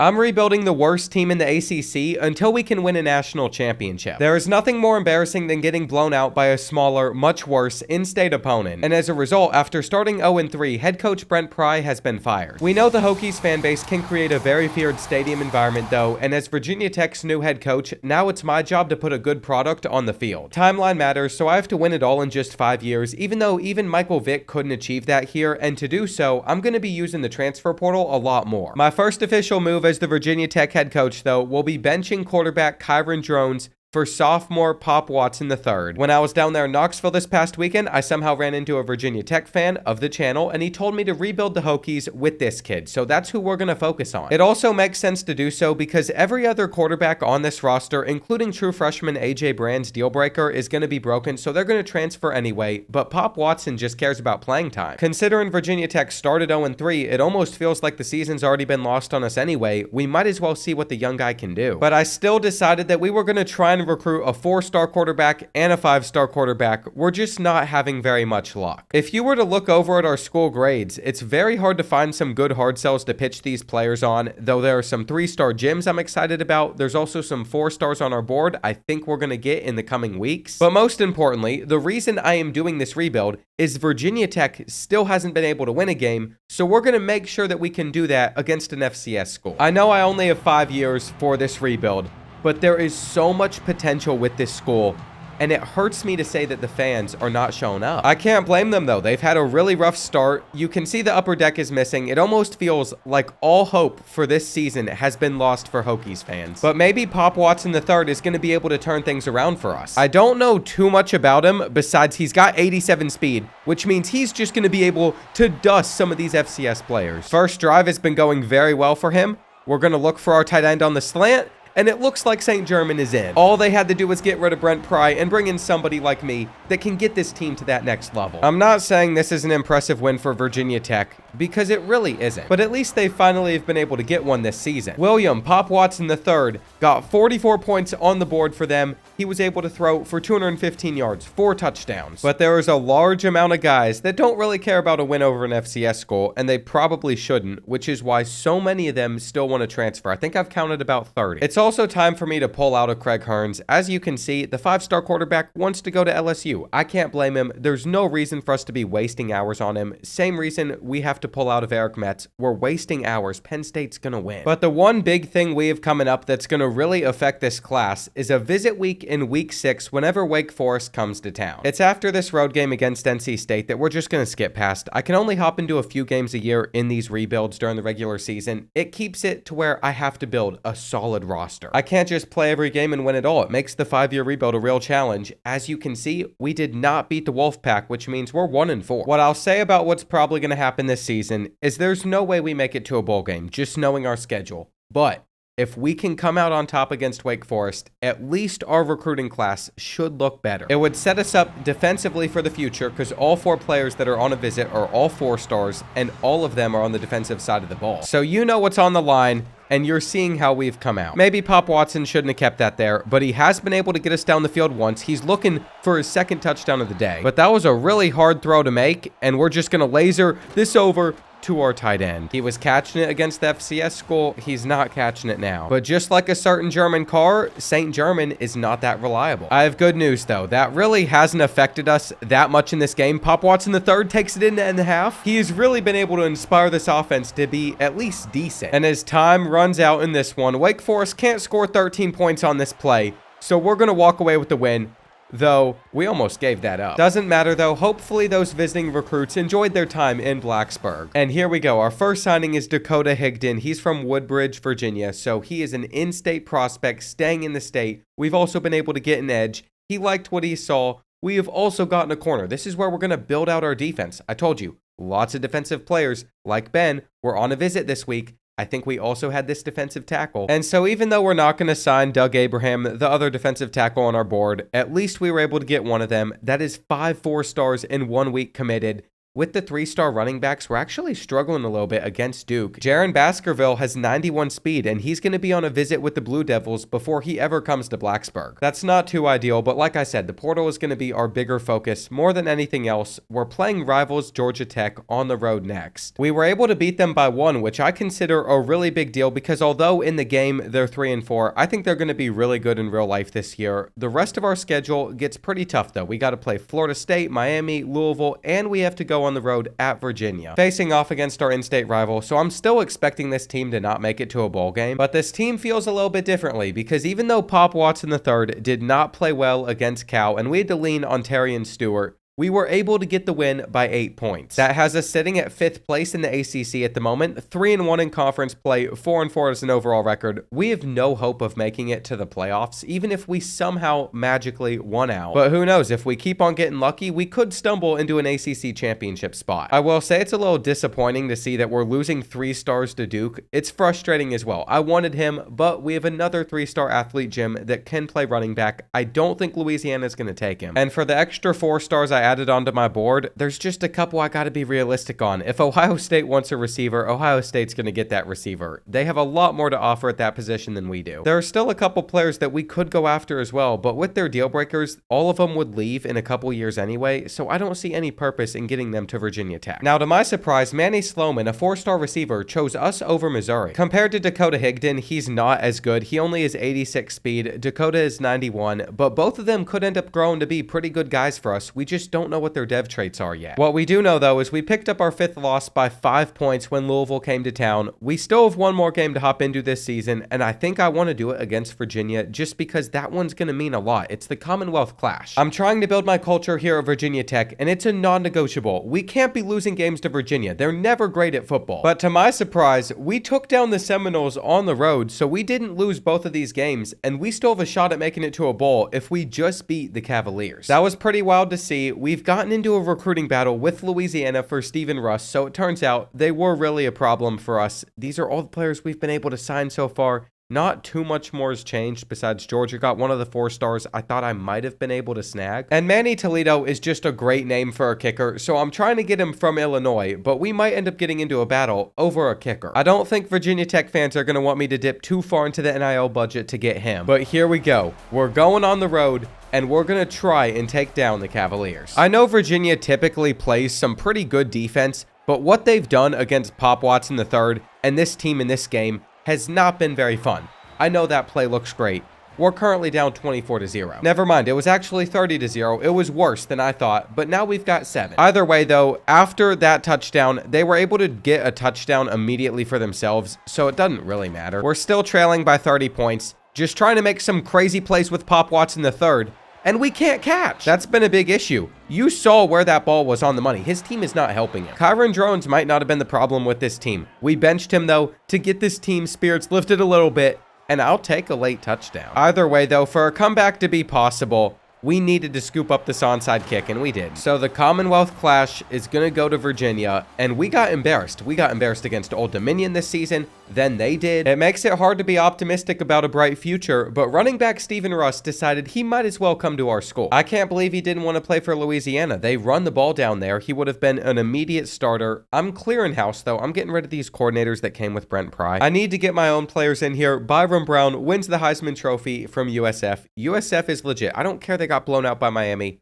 I'm rebuilding the worst team in the ACC until we can win a national championship. There is nothing more embarrassing than getting blown out by a smaller, much worse, in-state opponent. And as a result, after starting 0-3, head coach Brent Pry has been fired. We know the Hokies fan base can create a very feared stadium environment though, and as Virginia Tech's new head coach, now it's my job to put a good product on the field. Timeline matters, so I have to win it all in just 5 years, even though even Michael Vick couldn't achieve that here, and to do so, I'm going to be using the transfer portal a lot more. My first official move as the Virginia Tech head coach, though, will be benching quarterback Kyron Drones for sophomore Pop Watson III. When I was down there in Knoxville this past weekend, I somehow ran into a Virginia Tech fan of the channel, and he told me to rebuild the Hokies with this kid, so that's who we're going to focus on. It also makes sense to do so because every other quarterback on this roster, including true freshman AJ Brand's deal breaker, is going to be broken, so they're going to transfer anyway, but Pop Watson just cares about playing time. Considering Virginia Tech started 0-3, it almost feels like the season's already been lost on us anyway. We might as well see what the young guy can do. But I still decided that we were going to try and recruit a 4-star quarterback and a 5-star quarterback. We're just not having very much luck. If you were to look over at our school grades, it's very hard to find some good hard sells to pitch these players on, though there are some 3-star gyms I'm excited about. There's also some 4-stars on our board I think we're going to get in the coming weeks. But most importantly, the reason I am doing this rebuild is Virginia Tech still hasn't been able to win a game, so we're going to make sure that we can do that against an FCS school. I know I only have 5 years for this rebuild, but there is so much potential with this school, and it hurts me to say that the fans are not showing up. I can't blame them though. They've had a really rough start. You can see the upper deck is missing. It almost feels like all hope for this season has been lost for Hokies fans. But maybe Pop Watson III is going to be able to turn things around for us. I don't know too much about him besides he's got 87 speed, which means he's just going to be able to dust some of these FCS players. First drive has been going very well for him. We're going to look for our tight end on the slant, and it looks like St. German is in. All they had to do was get rid of Brent Pry and bring in somebody like me that can get this team to that next level. I'm not saying this is an impressive win for Virginia Tech, because it really isn't. But at least they finally have been able to get one this season. William Pop Watson III got 44 points on the board for them. He was able to throw for 215 yards, 4 touchdowns. But there is a large amount of guys that don't really care about a win over an FCS school, and they probably shouldn't, which is why so many of them still want to transfer. I think I've counted about 30. It's also time for me to pull out of Craig Hearns. As you can see, the 5-star quarterback wants to go to LSU. I can't blame him. There's no reason for us to be wasting hours on him. Same reason we have to pull out of Eric Metz. We're wasting hours. Penn State's gonna win. But the one big thing we have coming up that's gonna really affect this class is a visit week in week 6 whenever Wake Forest comes to town. It's after this road game against NC State that we're just gonna skip past. I can only hop into a few games a year in these rebuilds during the regular season. It keeps it to where I have to build a solid roster. I can't just play every game and win it all. It makes the 5-year rebuild a real challenge. As you can see, we did not beat the Wolfpack, which means we're 1-4. What I'll say about what's probably gonna happen this season is there's no way we make it to a bowl game, just knowing our schedule. But if we can come out on top against Wake Forest, at least our recruiting class should look better. It would set us up defensively for the future because all 4 players that are on a visit are all 4-stars, and all of them are on the defensive side of the ball. So you know what's on the line, and you're seeing how we've come out. Maybe Pop Watson shouldn't have kept that there, but he has been able to get us down the field once. He's looking for his 2nd touchdown of the day. But that was a really hard throw to make, and we're just going to laser this over to our tight end. He was catching it against the FCS school. He's not catching it now. But just like a certain German car, St. German is not that reliable. I have good news though. That really hasn't affected us that much in this game. Pop Watson III takes it in the half. He has really been able to inspire this offense to be at least decent. And as time runs out in this one, Wake Forest can't score 13 points on this play. So we're going to walk away with the win. Though, we almost gave that up. Doesn't matter though, hopefully those visiting recruits enjoyed their time in Blacksburg. And here we go, our first signing is Dakota Higdon. He's from Woodbridge, Virginia, so he is an in-state prospect staying in the state. We've also been able to get an edge. He liked what he saw. We have also gotten a corner. This is where we're going to build out our defense. I told you, lots of defensive players, like Ben, were on a visit this week. I think we also had this defensive tackle. And so even though we're not going to sign Doug Abraham, the other defensive tackle on our board, at least we were able to get one of them. That is 5 4-stars in 1 week committed. with the 3-star running backs, we're actually struggling a little bit against Duke. Jaron Baskerville has 91 speed, and he's going to be on a visit with the Blue Devils before he ever comes to Blacksburg. That's not too ideal, but like I said, the portal is going to be our bigger focus. More than anything else, we're playing rivals Georgia Tech on the road next. We were able to beat them by 1, which I consider a really big deal because although in the game they're 3-4, I think they're going to be really good in real life this year. The rest of our schedule gets pretty tough though. We got to play Florida State, Miami, Louisville, and we have to go on the road at Virginia, facing off against our in-state rival. So I'm still expecting this team to not make it to a bowl game, but this team feels a little bit differently because even though Pop Watson III did not play well against Cal and we had to lean on Terry and Stewart, we were able to get the win by 8 points. That has us sitting at 5th place in the ACC at the moment, 3-1 in conference play, 4-4 as an overall record. We have no hope of making it to the playoffs, even if we somehow magically won out. But who knows, if we keep on getting lucky, we could stumble into an ACC championship spot. I will say it's a little disappointing to see that we're losing 3 stars to Duke. It's frustrating as well. I wanted him, but we have another 3-star athlete, Jim, that can play running back. I don't think Louisiana is going to take him. And for the extra 4 stars I added onto my board, there's just a couple I got to be realistic on. If Ohio State wants a receiver, Ohio State's going to get that receiver. They have a lot more to offer at that position than we do. There are still a couple players that we could go after as well, but with their deal breakers, all of them would leave in a couple years anyway, so I don't see any purpose in getting them to Virginia Tech. Now, to my surprise, Manny Sloman, a 4-star receiver, chose us over Missouri. Compared to Dakota Higdon, he's not as good. He only has 86 speed. Dakota is 91, but both of them could end up growing to be pretty good guys for us. We just don't know what their dev traits are yet. What we do know though is we picked up our 5th loss by 5 points when Louisville came to town. We still have one more game to hop into this season, and I think I want to do it against Virginia just because that one's going to mean a lot. It's the Commonwealth Clash. I'm trying to build my culture here at Virginia Tech, and it's a non-negotiable. We can't be losing games to Virginia. They're never great at football. But to my surprise, we took down the Seminoles on the road, so we didn't lose both of these games, and we still have a shot at making it to a bowl if we just beat the Cavaliers. That was pretty wild to see. We've gotten into a recruiting battle with Louisiana for Stephen Russ, so it turns out they were really a problem for us. These are all the players we've been able to sign so far. Not too much more has changed besides Georgia got one of the 4 stars I thought I might have been able to snag. And Manny Toledo is just a great name for a kicker, so I'm trying to get him from Illinois, but we might end up getting into a battle over a kicker. I don't think Virginia Tech fans are going to want me to dip too far into the NIL budget to get him. But here we go. We're going on the road, and we're going to try and take down the Cavaliers. I know Virginia typically plays some pretty good defense, but what they've done against Pop Watson III and this team in this game has not been very fun. I know that play looks great. We're currently down 24-0. Never mind, it was actually 30-0. It was worse than I thought, but now we've got 7. Either way though, after that touchdown, they were able to get a touchdown immediately for themselves, so it doesn't really matter. We're still trailing by 30 points, just trying to make some crazy plays with Pop Watson III, and we can't catch. That's been a big issue. You saw where that ball was on the money. His team is not helping him. Kyron Drones might not have been the problem with this team. We benched him though to get this team's spirits lifted a little bit, and I'll take a late touchdown. Either way though, for a comeback to be possible, we needed to scoop up this onside kick, and we did. So the Commonwealth Clash is going to go to Virginia, and we got embarrassed. We got embarrassed against Old Dominion this season. Then they did. It makes it hard to be optimistic about a bright future, but running back Stephen Russ decided he might as well come to our school. I can't believe he didn't want to play for Louisiana. They run the ball down there. He would have been an immediate starter. I'm clearing house, though. I'm getting rid of these coordinators that came with Brent Pry. I need to get my own players in here. Byron Brown wins the Heisman Trophy from USF. USF is legit. I don't care they got blown out by Miami.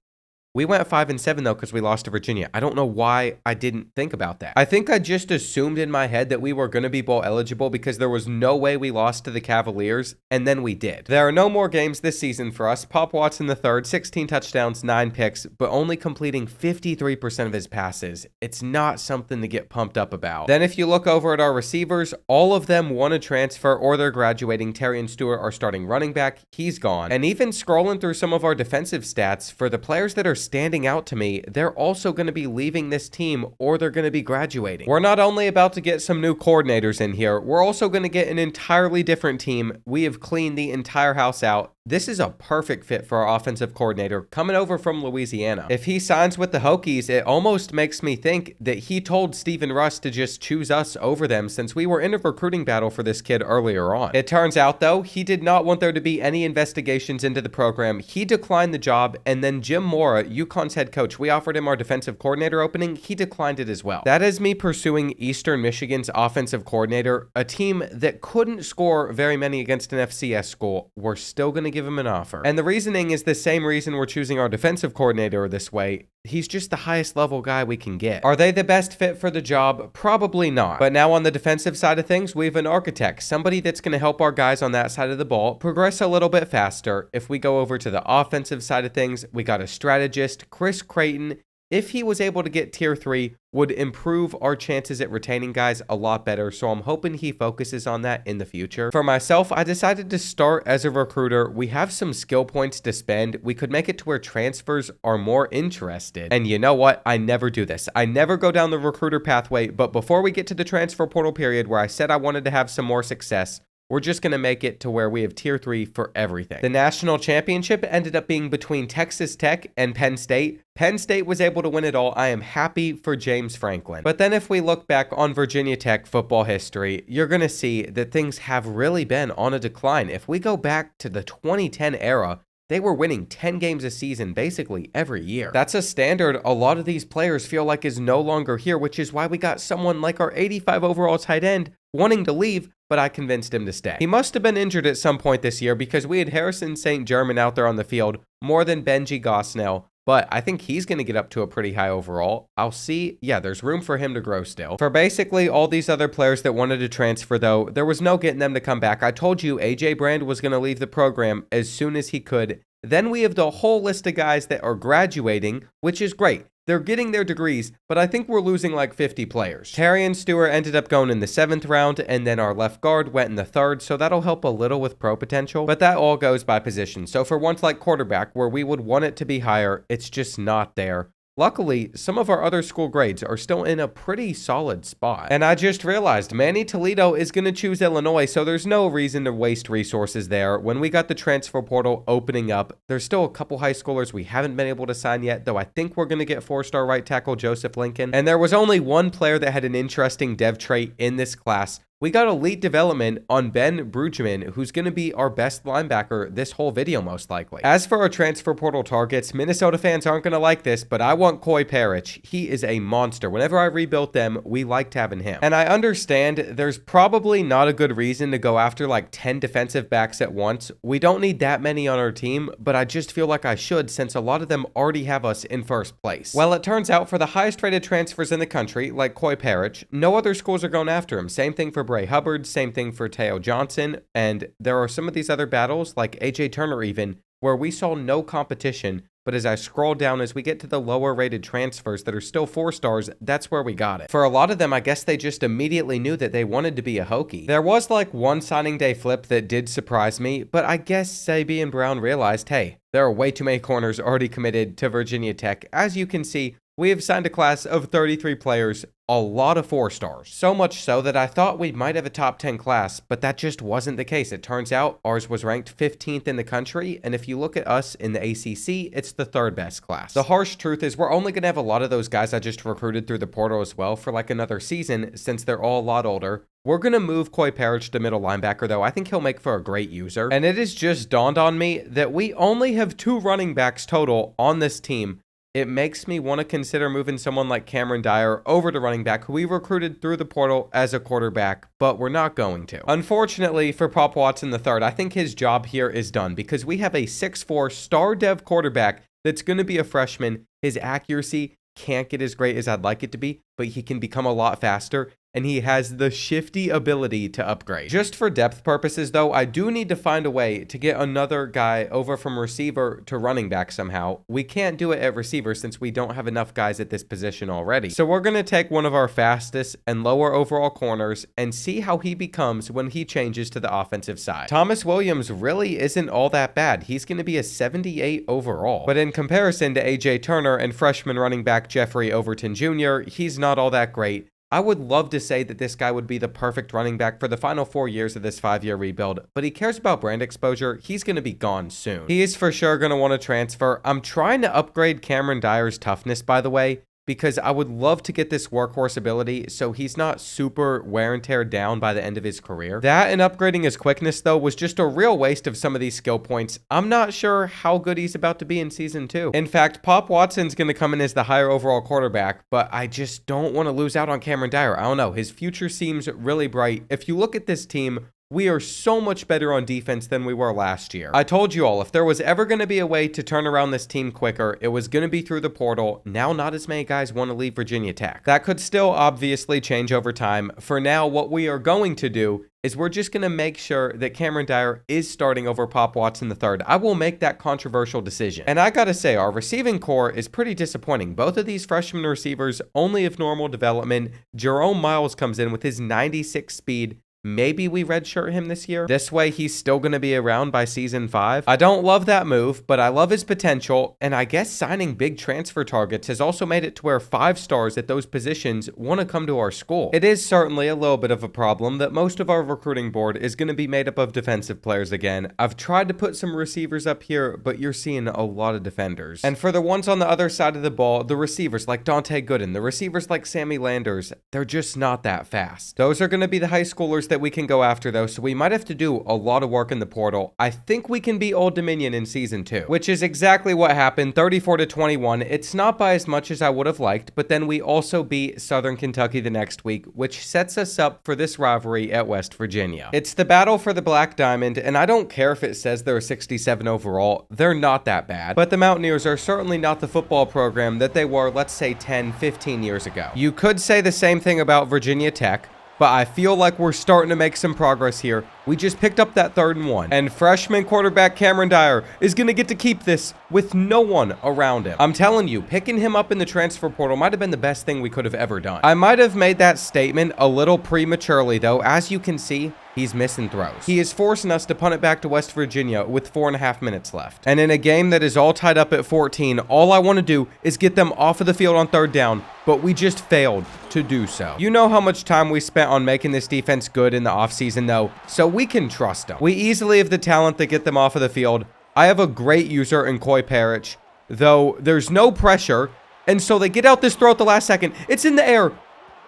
We went 5-7 though because we lost to Virginia. I don't know why I didn't think about that. I think I just assumed in my head that we were going to be bowl eligible because there was no way we lost to the Cavaliers, and then we did. There are no more games this season for us. Pop Watson III, 16 touchdowns, 9 picks, but only completing 53% of his passes. It's not something to get pumped up about. Then if you look over at our receivers, all of them want to transfer or they're graduating. Terry and Stewart are starting running back. He's gone. And even scrolling through some of our defensive stats, for the players that are standing out to me, they're also going to be leaving this team or they're going to be graduating. We're not only about to get some new coordinators in here, we're also going to get an entirely different team. We have cleaned the entire house out. This is a perfect fit for our offensive coordinator coming over from Louisiana. If he signs with the Hokies, it almost makes me think that he told Stephen Russ to just choose us over them since we were in a recruiting battle for this kid earlier on. It turns out, though, he did not want there to be any investigations into the program. He declined the job, and then Jim Mora, UConn's head coach, we offered him our defensive coordinator opening. He declined it as well. That is me pursuing Eastern Michigan's offensive coordinator, a team that couldn't score very many against an FCS school. We're still going to give him an offer. And the reasoning is the same reason we're choosing our defensive coordinator this way. He's just the highest level guy we can get. Are they the best fit for the job? Probably not. But now on the defensive side of things, we have an architect, somebody that's going to help our guys on that side of the ball progress a little bit faster. If we go over to the offensive side of things, we got a strategist, Chris Creighton. If he was able to get tier 3, would improve our chances at retaining guys a lot better, so I'm hoping he focuses on that in the future. For myself, I decided to start as a recruiter. We have some skill points to spend. We could make it to where transfers are more interested. And you know what? I never do this. I never go down the recruiter pathway, but before we get to the transfer portal period where I said I wanted to have some more success, we're just going to make it to where we have tier 3 for everything. The national championship ended up being between Texas Tech and Penn State. Penn State was able to win it all. I am happy for James Franklin. But then if we look back on Virginia Tech football history, you're going to see that things have really been on a decline. If we go back to the 2010 era, they were winning 10 games a season basically every year. That's a standard a lot of these players feel like is no longer here, which is why we got someone like our 85 overall tight end wanting to leave, but I convinced him to stay. He must have been injured at some point this year because we had Harrison St. Germain out there on the field more than Benji Gosnell, but I think he's going to get up to a pretty high overall. I'll see. Yeah, there's room for him to grow still. For basically all these other players that wanted to transfer, though, there was no getting them to come back. I told you AJ Brand was going to leave the program as soon as he could. Then we have the whole list of guys that are graduating, which is great. They're getting their degrees, but I think we're losing like 50 players. Tarian Stewart ended up going in the 7th round, and then our left guard went in the 3rd, so that'll help a little with pro potential, but that all goes by position. So for ones like quarterback, where we would want it to be higher, it's just not there. Luckily, some of our other school grades are still in a pretty solid spot. And I just realized Manny Toledo is going to choose Illinois, so there's no reason to waste resources there. When we got the transfer portal opening up, there's still a couple high schoolers we haven't been able to sign yet, though I think we're going to get 4-star right tackle Joseph Lincoln. And there was only one player that had an interesting dev trait in this class. We got elite development on Ben Bruggeman, who's going to be our best linebacker this whole video most likely. As for our transfer portal targets, Minnesota fans aren't going to like this, but I want Coy Parrish. He is a monster. Whenever I rebuilt them, we liked having him. And I understand there's probably not a good reason to go after like 10 defensive backs at once. We don't need that many on our team, but I just feel like I should since a lot of them already have us in first place. Well, it turns out for the highest rated transfers in the country, like Coy Parrish, no other schools are going after him. Same thing for Bray Hubbard, same thing for Teo Johnson, and there are some of these other battles, like AJ Turner even, where we saw no competition, but as I scroll down, as we get to the lower rated transfers that are still 4 stars, that's where we got it. For a lot of them, I guess they just immediately knew that they wanted to be a Hokie. There was like one signing day flip that did surprise me, but I guess Sabian Brown realized, hey, there are way too many corners already committed to Virginia Tech. As you can see, we have signed a class of 33 players, a lot of 4 stars. So much so that I thought we might have a top 10 class, but that just wasn't the case. It turns out ours was ranked 15th in the country, and if you look at us in the ACC, it's the 3rd best class. The harsh truth is we're only going to have a lot of those guys I just recruited through the portal as well for like another season, since they're all a lot older. We're going to move Coy Parrish to middle linebacker, though. I think he'll make for a great user. And it has just dawned on me that we only have 2 running backs total on this team. It makes me want to consider moving someone like Cameron Dyer over to running back, who we recruited through the portal as a quarterback, but we're not going to. Unfortunately for Pop Watson III, I think his job here is done because we have a 6'4" star dev quarterback that's going to be a freshman. His accuracy can't get as great as I'd like it to be, but he can become a lot faster, and he has the shifty ability to upgrade. Just for depth purposes, though, I do need to find a way to get another guy over from receiver to running back somehow. We can't do it at receiver since we don't have enough guys at this position already. So we're going to take one of our fastest and lower overall corners and see how he becomes when he changes to the offensive side. Thomas Williams really isn't all that bad. He's going to be a 78 overall. But in comparison to AJ Turner and freshman running back Jeffrey Overton Jr., he's not all that great. I would love to say that this guy would be the perfect running back for the final 4 years of this 5-year rebuild, but he cares about brand exposure. He's going to be gone soon. He is for sure going to want to transfer. I'm trying to upgrade Cameron Dyer's toughness, by the way, because I would love to get this workhorse ability so he's not super wear and tear down by the end of his career. That and upgrading his quickness, though, was just a real waste of some of these skill points. I'm not sure how good he's about to be in Season 2. In fact, Pop Watson's going to come in as the higher overall quarterback, but I just don't want to lose out on Cameron Dyer. I don't know. His future seems really bright. If you look at this team, we are so much better on defense than we were last year. I told you all, if there was ever going to be a way to turn around this team quicker, it was going to be through the portal. Now, not as many guys want to leave Virginia Tech. That could still obviously change over time. For now, what we are going to do is we're just going to make sure that Cameron Dyer is starting over Pop Watson III. I will make that controversial decision. And I gotta say, our receiving core is pretty disappointing. Both of these freshman receivers only of normal development. Jerome Miles comes in with his 96 speed. Maybe we redshirt him this year. This way, he's still going to be around by Season 5. I don't love that move, but I love his potential. And I guess signing big transfer targets has also made it to where 5 stars at those positions want to come to our school. It is certainly a little bit of a problem that most of our recruiting board is going to be made up of defensive players again. I've tried to put some receivers up here, but you're seeing a lot of defenders. And for the ones on the other side of the ball, the receivers like Dante Gooden, the receivers like Sammy Landers, they're just not that fast. Those are going to be the high schoolers that we can go after, though, so we might have to do a lot of work in the portal. I think we can beat Old Dominion in Season 2, which is exactly what happened, 34-21. It's not by as much as I would have liked, but then we also beat Southern Kentucky the next week, which sets us up for this rivalry at West Virginia. It's the battle for the Black Diamond, and I don't care if it says they're 67 overall. They're not that bad, but the Mountaineers are certainly not the football program that they were, let's say, 10, 15 years ago. You could say the same thing about Virginia Tech, but I feel like we're starting to make some progress here. We just picked up that 3rd and 1. And freshman quarterback Cameron Dyer is going to get to keep this with no one around him. I'm telling you, picking him up in the transfer portal might have been the best thing we could have ever done. I might have made that statement a little prematurely, though. As you can see, he's missing throws. He is forcing us to punt it back to West Virginia with 4.5 minutes left. And in a game that is all tied up at 14, all I want to do is get them off of the field on 3rd down, but we just failed to do so. You know how much time we spent on making this defense good in the offseason, though, so we can trust them. We easily have the talent to get them off of the field. I have a great user in Coy Parrish, though there's no pressure, and so they get out this throw at the last second. It's in the air.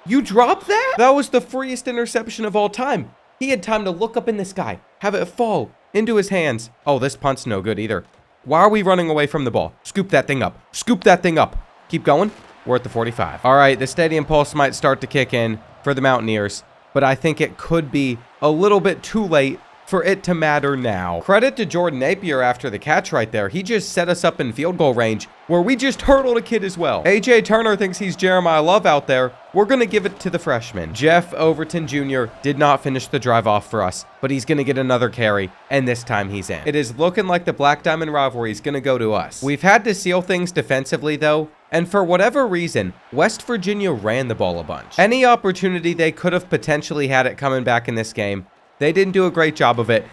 You dropped that? That was the freest interception of all time. He had time to look up in the sky, have it fall into his hands. Oh, this punt's no good either. Why are we running away from the ball? Scoop that thing up. Scoop that thing up. Keep going. We're at the 45. All right, the stadium pulse might start to kick in for the Mountaineers, but I think it could be a little bit too late for it to matter now. Credit to Jordan Napier after the catch right there. He just set us up in field goal range where we just hurdled a kid as well. AJ Turner thinks he's Jeremiah Love out there. We're going to give it to the freshman. Jeff Overton Jr. did not finish the drive off for us, but he's going to get another carry, and this time he's in. It is looking like the Black Diamond rivalry is going to go to us. We've had to seal things defensively, though, and for whatever reason, West Virginia ran the ball a bunch. Any opportunity they could have potentially had it coming back in this game, they didn't do a great job of it.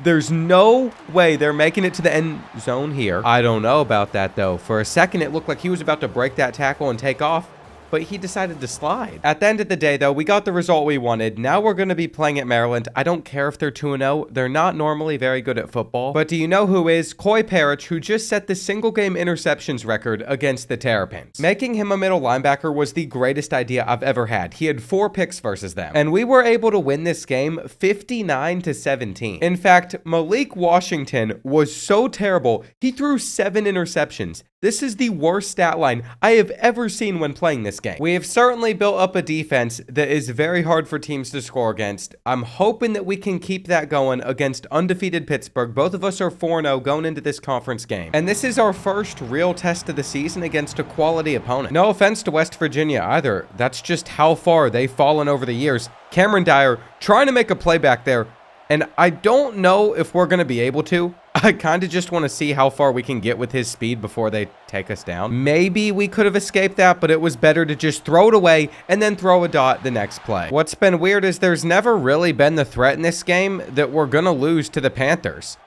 There's no way they're making it to the end zone here. I don't know about that, though. For a second, it looked like he was about to break that tackle and take off, but he decided to slide. At the end of the day, though, we got the result we wanted. Now we're going to be playing at Maryland. I don't care if they're 2-0. They're not normally very good at football. But do you know who is? Coy Parrish, who just set the single-game interceptions record against the Terrapins. Making him a middle linebacker was the greatest idea I've ever had. He had 4 picks versus them. And we were able to win this game 59-17. In fact, Malik Washington was so terrible, he threw 7 interceptions. This is the worst stat line I have ever seen when playing this game. We have certainly built up a defense that is very hard for teams to score against. I'm hoping that we can keep that going against undefeated Pittsburgh. Both of us are 4-0 going into this conference game. And this is our first real test of the season against a quality opponent. No offense to West Virginia either. That's just how far they've fallen over the years. Cameron Dyer trying to make a play back there. And I don't know if we're going to be able to. I kind of just want to see how far we can get with his speed before they take us down. Maybe we could have escaped that, but it was better to just throw it away and then throw a dot the next play. What's been weird is there's never really been the threat in this game that we're going to lose to the Panthers.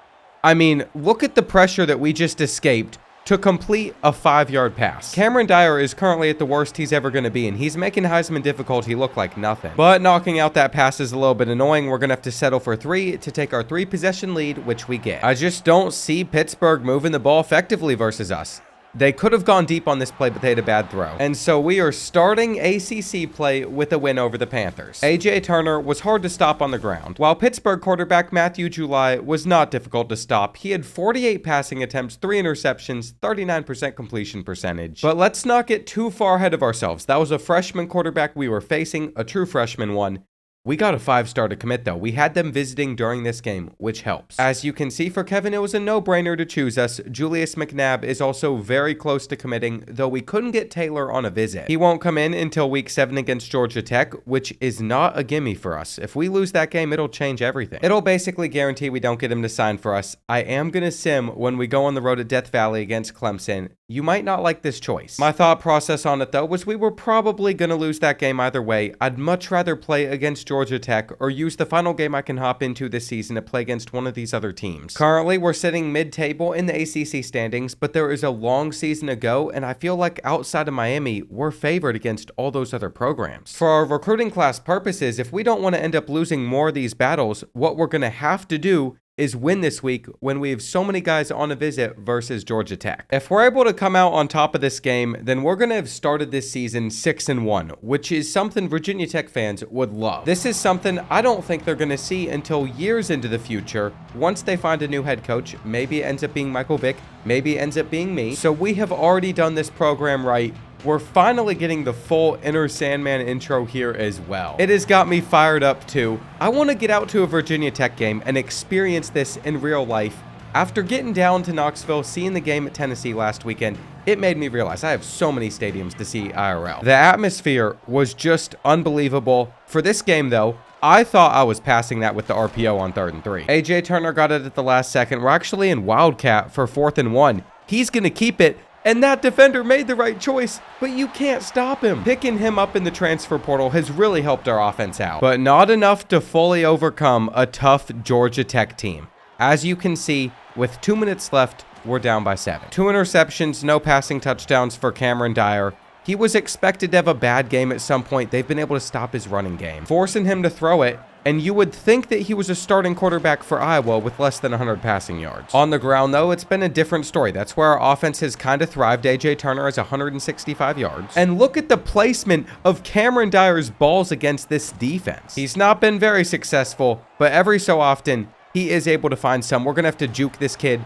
I mean, look at the pressure that we just escaped to complete a 5-yard pass. Cameron Dyer is currently at the worst he's ever going to be, and he's making Heisman difficulty look like nothing. But knocking out that pass is a little bit annoying. We're going to have to settle for 3 to take our 3-possession lead, which we get. I just don't see Pittsburgh moving the ball effectively versus us. They could have gone deep on this play, but they had a bad throw. And so we are starting ACC play with a win over the Panthers. A.J. Turner was hard to stop on the ground, while Pittsburgh quarterback Matthew July was not difficult to stop. He had 48 passing attempts, 3 interceptions, 39% completion percentage. But let's not get too far ahead of ourselves. That was a freshman quarterback we were facing, a true freshman one. We got a 5-star to commit, though. We had them visiting during this game, which helps. As you can see, for Kevin, it was a no-brainer to choose us. Julius McNabb is also very close to committing, though we couldn't get Taylor on a visit. He won't come in until week 7 against Georgia Tech, which is not a gimme for us. If we lose that game, it'll change everything. It'll basically guarantee we don't get him to sign for us. I am going to sim when we go on the road at Death Valley against Clemson. You might not like this choice. My thought process on it, though, was we were probably going to lose that game either way. I'd much rather play against Georgia Tech or use the final game I can hop into this season to play against one of these other teams. Currently, we're sitting mid-table in the ACC standings, but there is a long season to go, and I feel like outside of Miami, we're favored against all those other programs. For our recruiting class purposes, if we don't want to end up losing more of these battles, what we're going to have to do is win this week when we have so many guys on a visit versus Georgia Tech. If we're able to come out on top of this game, then we're going to have started this season 6-1, which is something Virginia Tech fans would love. This is something I don't think they're going to see until years into the future. Once they find a new head coach, maybe it ends up being Michael Vick, maybe it ends up being me. So we have already done this program right. We're finally getting the full Inner Sandman intro here as well. It has got me fired up too. I want to get out to a Virginia Tech game and experience this in real life. After getting down to Knoxville, seeing the game at Tennessee last weekend, it made me realize I have so many stadiums to see IRL. The atmosphere was just unbelievable. For this game though, I thought I was passing that with the RPO on 3rd and 3. A.J. Turner got it at the last second. We're actually in Wildcat for 4th and 1. He's going to keep it. And that defender made the right choice, but you can't stop him. Picking him up in the transfer portal has really helped our offense out, but not enough to fully overcome a tough Georgia Tech team. As you can see, with 2 minutes left, we're down by 7. 2 interceptions, no passing touchdowns for Cameron Dyer. He was expected to have a bad game at some point. They've been able to stop his running game, forcing him to throw it. And you would think that he was a starting quarterback for Iowa with less than 100 passing yards. On the ground, though, it's been a different story. That's where our offense has kind of thrived. A.J. Turner has 165 yards. And look at the placement of Cameron Dyer's balls against this defense. He's not been very successful, but every so often, he is able to find some. We're going to have to juke this kid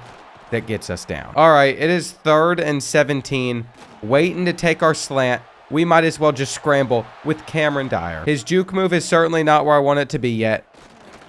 that gets us down. All right, it is 3rd and 17. Waiting to take our slant. We might as well just scramble with Cameron Dyer. His juke move is certainly not where I want it to be yet.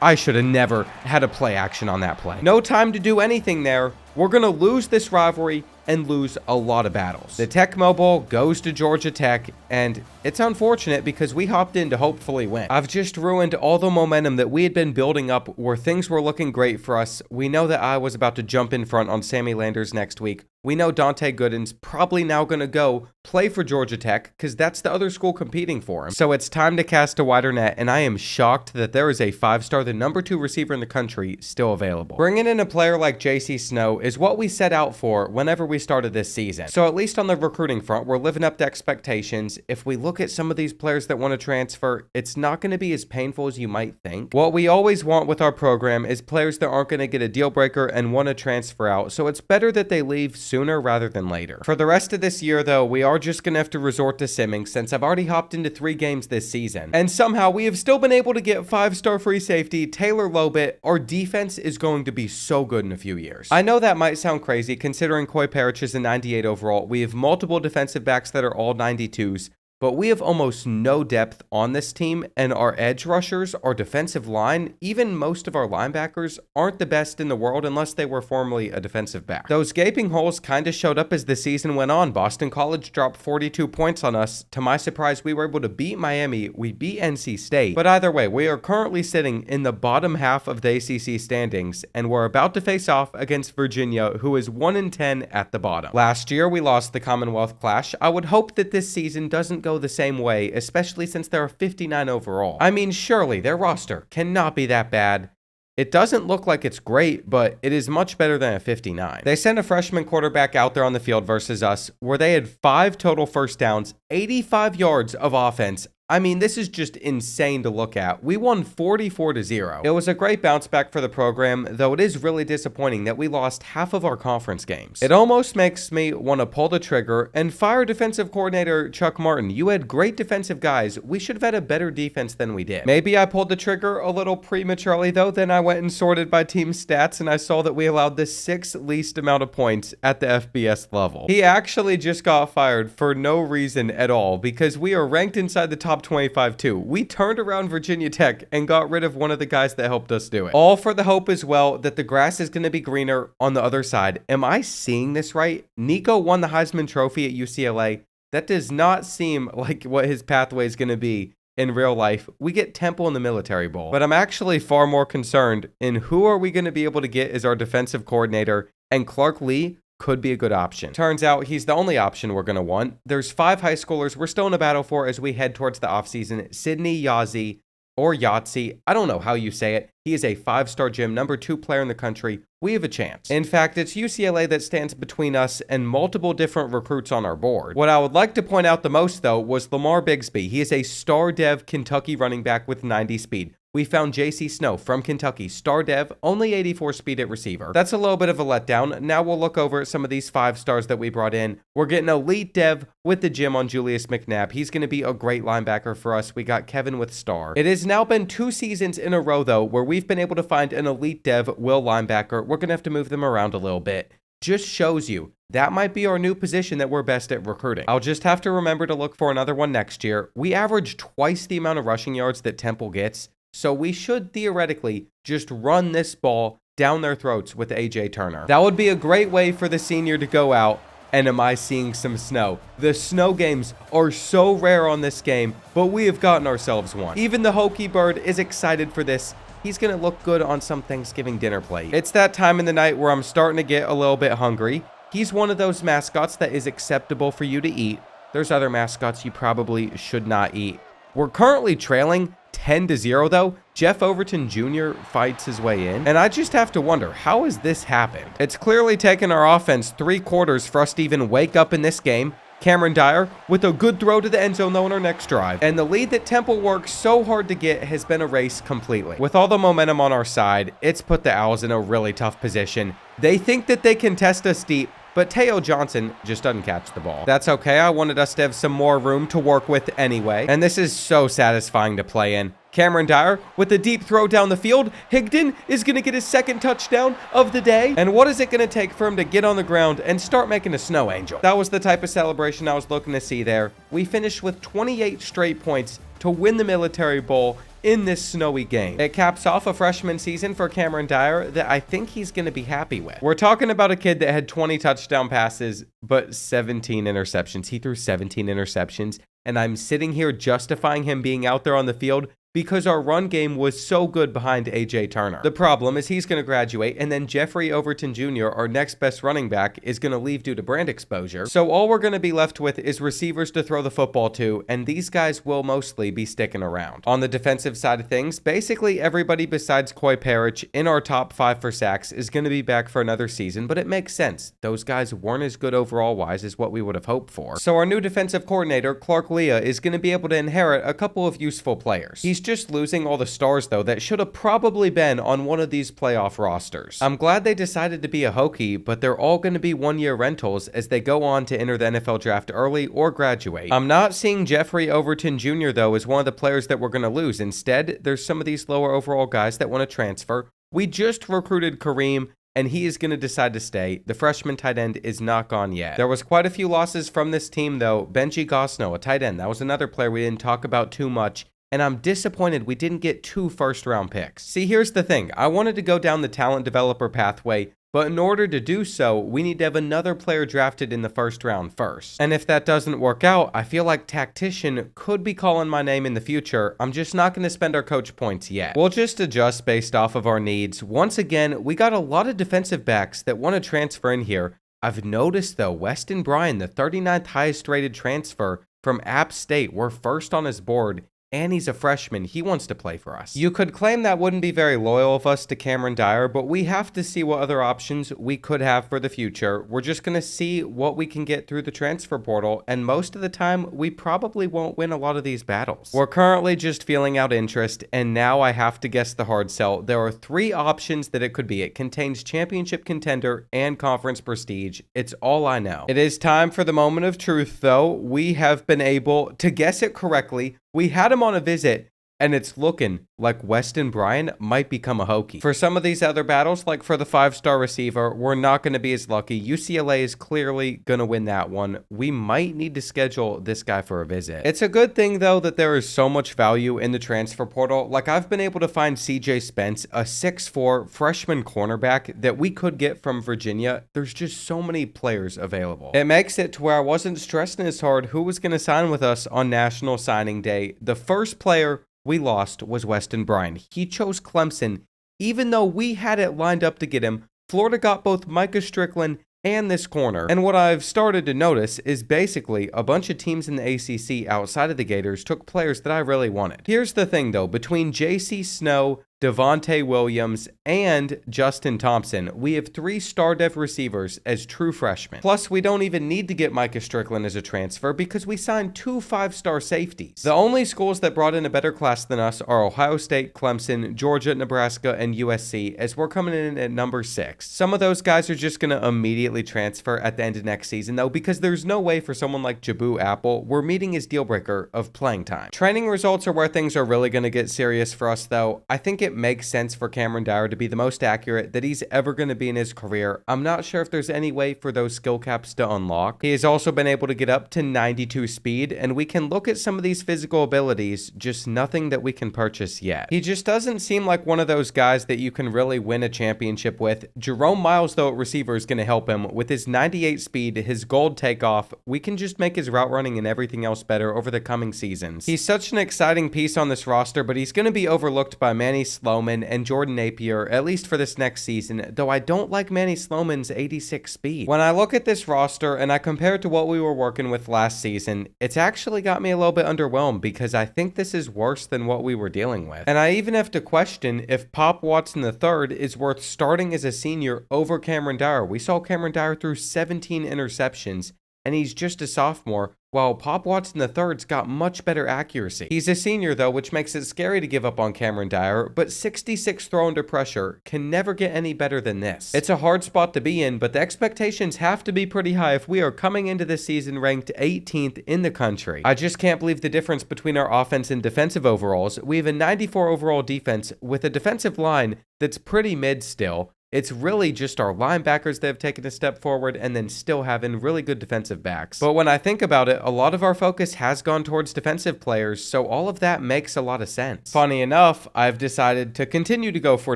I should have never had a play action on that play. No time to do anything there. We're going to lose this rivalry and lose a lot of battles. The Tech Mobile goes to Georgia Tech, and it's unfortunate because we hopped in to hopefully win. I've just ruined all the momentum that we had been building up where things were looking great for us. We know that I was about to jump in front on Sammy Landers next week. We know Dante Gooden's probably now going to go play for Georgia Tech because that's the other school competing for him. So it's time to cast a wider net, and I am shocked that there is a 5-star, the number 2 receiver in the country, still available. Bringing in a player like J.C. Snow is what we set out for whenever we started this season. So at least on the recruiting front, we're living up to expectations. If we look at some of these players that want to transfer, it's not going to be as painful as you might think. What we always want with our program is players that aren't going to get a deal breaker and want to transfer out, so it's better that they leave sooner rather than later. For the rest of this year, though, we are just going to have to resort to simming since I've already hopped into 3 games this season. And somehow we have still been able to get 5-star free safety Taylor Lobet. Our defense is going to be so good in a few years. I know that might sound crazy considering Coy Parrish is a 98 overall. We have multiple defensive backs that are all 92s. But we have almost no depth on this team, and our edge rushers, our defensive line, even most of our linebackers aren't the best in the world unless they were formerly a defensive back. Those gaping holes kind of showed up as the season went on. Boston College dropped 42 points on us. To my surprise, we were able to beat Miami. We beat NC State. But either way, we are currently sitting in the bottom half of the ACC standings, and we're about to face off against Virginia, who is 1-10 at the bottom. Last year, we lost the Commonwealth Clash. I would hope that this season doesn't go the same way, especially since there are 59 overall. I mean, surely their roster cannot be that bad. It doesn't look like it's great, but it is much better than a 59. They sent a freshman quarterback out there on the field versus us, where they had 5 total first downs, 85 yards of offense. I mean, this is just insane to look at. We won 44-0. It was a great bounce back for the program, though it is really disappointing that we lost half of our conference games. It almost makes me want to pull the trigger and fire defensive coordinator Chuck Martin. You had great defensive guys. We should have had a better defense than we did. Maybe I pulled the trigger a little prematurely, though. Then I went and sorted by team stats, and I saw that we allowed the 6th least amount of points at the FBS level. He actually just got fired for no reason at all, because we are ranked inside the top 25 too. We turned around Virginia Tech and got rid of one of the guys that helped us do it. All for the hope as well that the grass is going to be greener on the other side. Am I seeing this right? Nico won the Heisman Trophy at UCLA. That does not seem like what his pathway is going to be in real life. We get Temple in the Military Bowl, but I'm actually far more concerned in who are we going to be able to get as our defensive coordinator, and Clark Lee could be a good option. Turns out he's the only option we're going to want. There's 5 high schoolers we're still in a battle for as we head towards the offseason. Sydney Yazzie, or Yahtzee, I don't know how you say it. He is a 5-star gym, number 2 player in the country. We have a chance. In fact, it's UCLA that stands between us and multiple different recruits on our board. What I would like to point out the most, though, was Lamar Bigsby. He is a star dev Kentucky running back with 90 speed. We found J.C. Snow from Kentucky, star dev, only 84 speed at receiver. That's a little bit of a letdown. Now we'll look over at some of these 5 stars that we brought in. We're getting elite dev with the gym on Julius McNabb. He's going to be a great linebacker for us. We got Kevin with star. It has now been 2 seasons in a row, though, where we've been able to find an elite dev will linebacker. We're going to have to move them around a little bit. Just shows you that might be our new position that we're best at recruiting. I'll just have to remember to look for another one next year. We average twice the amount of rushing yards that Temple gets, so we should theoretically just run this ball down their throats with AJ Turner. That would be a great way for the senior to go out. And am I seeing some snow? The snow games are so rare on this game, but we have gotten ourselves one. Even the Hokie Bird is excited for this. He's going to look good on some Thanksgiving dinner plate. It's that time in the night where I'm starting to get a little bit hungry. He's one of those mascots that is acceptable for you to eat. There's other mascots you probably should not eat. We're currently trailing 10-0 though. Jeff Overton Jr. fights his way in, and I just have to wonder, how has this happened? It's clearly taken our offense 3 quarters for us to even wake up in this game. Cameron Dyer with a good throw to the end zone though on our next drive. And the lead that Temple worked so hard to get has been erased completely. With all the momentum on our side, it's put the Owls in a really tough position. They think that they can test us deep, but Teo Johnson just doesn't catch the ball. That's okay. I wanted us to have some more room to work with anyway. And this is so satisfying to play in. Cameron Dyer with a deep throw down the field. Higdon is going to get his 2nd touchdown of the day. And what is it going to take for him to get on the ground and start making a snow angel? That was the type of celebration I was looking to see there. We finished with 28 straight points to win the Military Bowl in this snowy game. It caps off a freshman season for Cameron Dyer that I think he's going to be happy with. We're talking about a kid that had 20 touchdown passes, but 17 interceptions. He threw 17 interceptions, and I'm sitting here justifying him being out there on the field because our run game was so good behind AJ Turner. The problem is he's going to graduate, and then Jeffrey Overton Jr., our next best running back, is going to leave due to brand exposure. So all we're going to be left with is receivers to throw the football to, and these guys will mostly be sticking around. On the defensive side of things, basically everybody besides Coy Parrish in our top 5 for sacks is going to be back for another season, but it makes sense. Those guys weren't as good overall-wise as what we would have hoped for. So our new defensive coordinator, Clark Leah, is going to be able to inherit a couple of useful players. He's just losing all the stars, though, that should have probably been on one of these playoff rosters. I'm glad they decided to be a Hokie, but they're all going to be 1-year rentals as they go on to enter the NFL draft early or graduate. I'm not seeing Jeffrey Overton Jr., though, as one of the players that we're going to lose. Instead, there's some of these lower overall guys that want to transfer. We just recruited Kareem, and he is going to decide to stay. The freshman tight end is not gone yet. There was quite a few losses from this team, though. Benji Gosno, a tight end, that was another player we didn't talk about too much. And I'm disappointed we didn't get 2 first-round picks. See, here's the thing. I wanted to go down the talent developer pathway, but in order to do so, we need to have another player drafted in the first round first. And if that doesn't work out, I feel like Tactician could be calling my name in the future. I'm just not going to spend our coach points yet. We'll just adjust based off of our needs. Once again, we got a lot of defensive backs that want to transfer in here. I've noticed, though, Weston Bryan, the 39th highest rated transfer from App State, we're first on his board. and he's a freshman. He wants to play for us. You could claim that wouldn't be very loyal of us to Cameron Dyer, but we have to see what other options we could have for the future. We're just going to see what we can get through the transfer portal, and most of the time, we probably won't win a lot of these battles. We're currently just feeling out interest, and now I have to guess the hard sell. There are 3 options that it could be. It contains championship contender and conference prestige. It's all I know. It is time for the moment of truth, though. We have been able to guess it correctly. We had him on a visit, and it's looking like Weston Bryant might become a Hokie. For some of these other battles, like for the 5-star receiver, we're not going to be as lucky. UCLA is clearly going to win that one. We might need to schedule this guy for a visit. It's a good thing, though, that there is so much value in the transfer portal. Like, I've been able to find CJ Spence, a 6'4" freshman cornerback that we could get from Virginia. There's just so many players available. It makes it to where I wasn't stressing as hard who was going to sign with us on National Signing Day. The first player we lost was Weston Bryant. He chose Clemson, even though we had it lined up to get him. Florida got both Micah Strickland and this corner. And what I've started to notice is basically a bunch of teams in the ACC outside of the Gators took players that I really wanted. Here's the thing, though. Between J.C. Snow, Devontae Williams, and Justin Thompson, we have 3 star dev receivers as true freshmen. Plus, we don't even need to get Micah Strickland as a transfer because we signed 2 5-star safeties. The only schools that brought in a better class than us are Ohio State, Clemson, Georgia, Nebraska, and USC, as we're coming in at number 6. Some of those guys are just going to immediately transfer at the end of next season, though, because there's no way for someone like Jabu Apple, we're meeting his deal breaker of playing time. Training results are where things are really going to get serious for us, though. I think it makes sense for Cameron Dyer to be the most accurate that he's ever going to be in his career. I'm not sure if there's any way for those skill caps to unlock. He has also been able to get up to 92 speed, and we can look at some of these physical abilities, just nothing that we can purchase yet. He just doesn't seem like one of those guys that you can really win a championship with. Jerome Miles, though, at receiver is going to help him. With his 98 speed, his gold takeoff, we can just make his route running and everything else better over the coming seasons. He's such an exciting piece on this roster, but he's going to be overlooked by Manny Sloman and Jordan Napier, at least for this next season, though I don't like Manny Sloman's 86 speed. When I look at this roster and I compare it to what we were working with last season, it's actually got me a little bit underwhelmed because I think this is worse than what we were dealing with. And I even have to question if Pop Watson III is worth starting as a senior over Cameron Dyer. We saw Cameron Dyer through 17 interceptions, and he's just a sophomore, while Pop Watson III's got much better accuracy. He's a senior, though, which makes it scary to give up on Cameron Dyer, but 66 throw under pressure can never get any better than this. It's a hard spot to be in, but the expectations have to be pretty high if we are coming into this season ranked 18th in the country. I just can't believe the difference between our offense and defensive overalls. We have a 94 overall defense with a defensive line that's pretty mid still. It's really just our linebackers that have taken a step forward and then still having really good defensive backs. But when I think about it, a lot of our focus has gone towards defensive players, so all of that makes a lot of sense. Funny enough, I've decided to continue to go for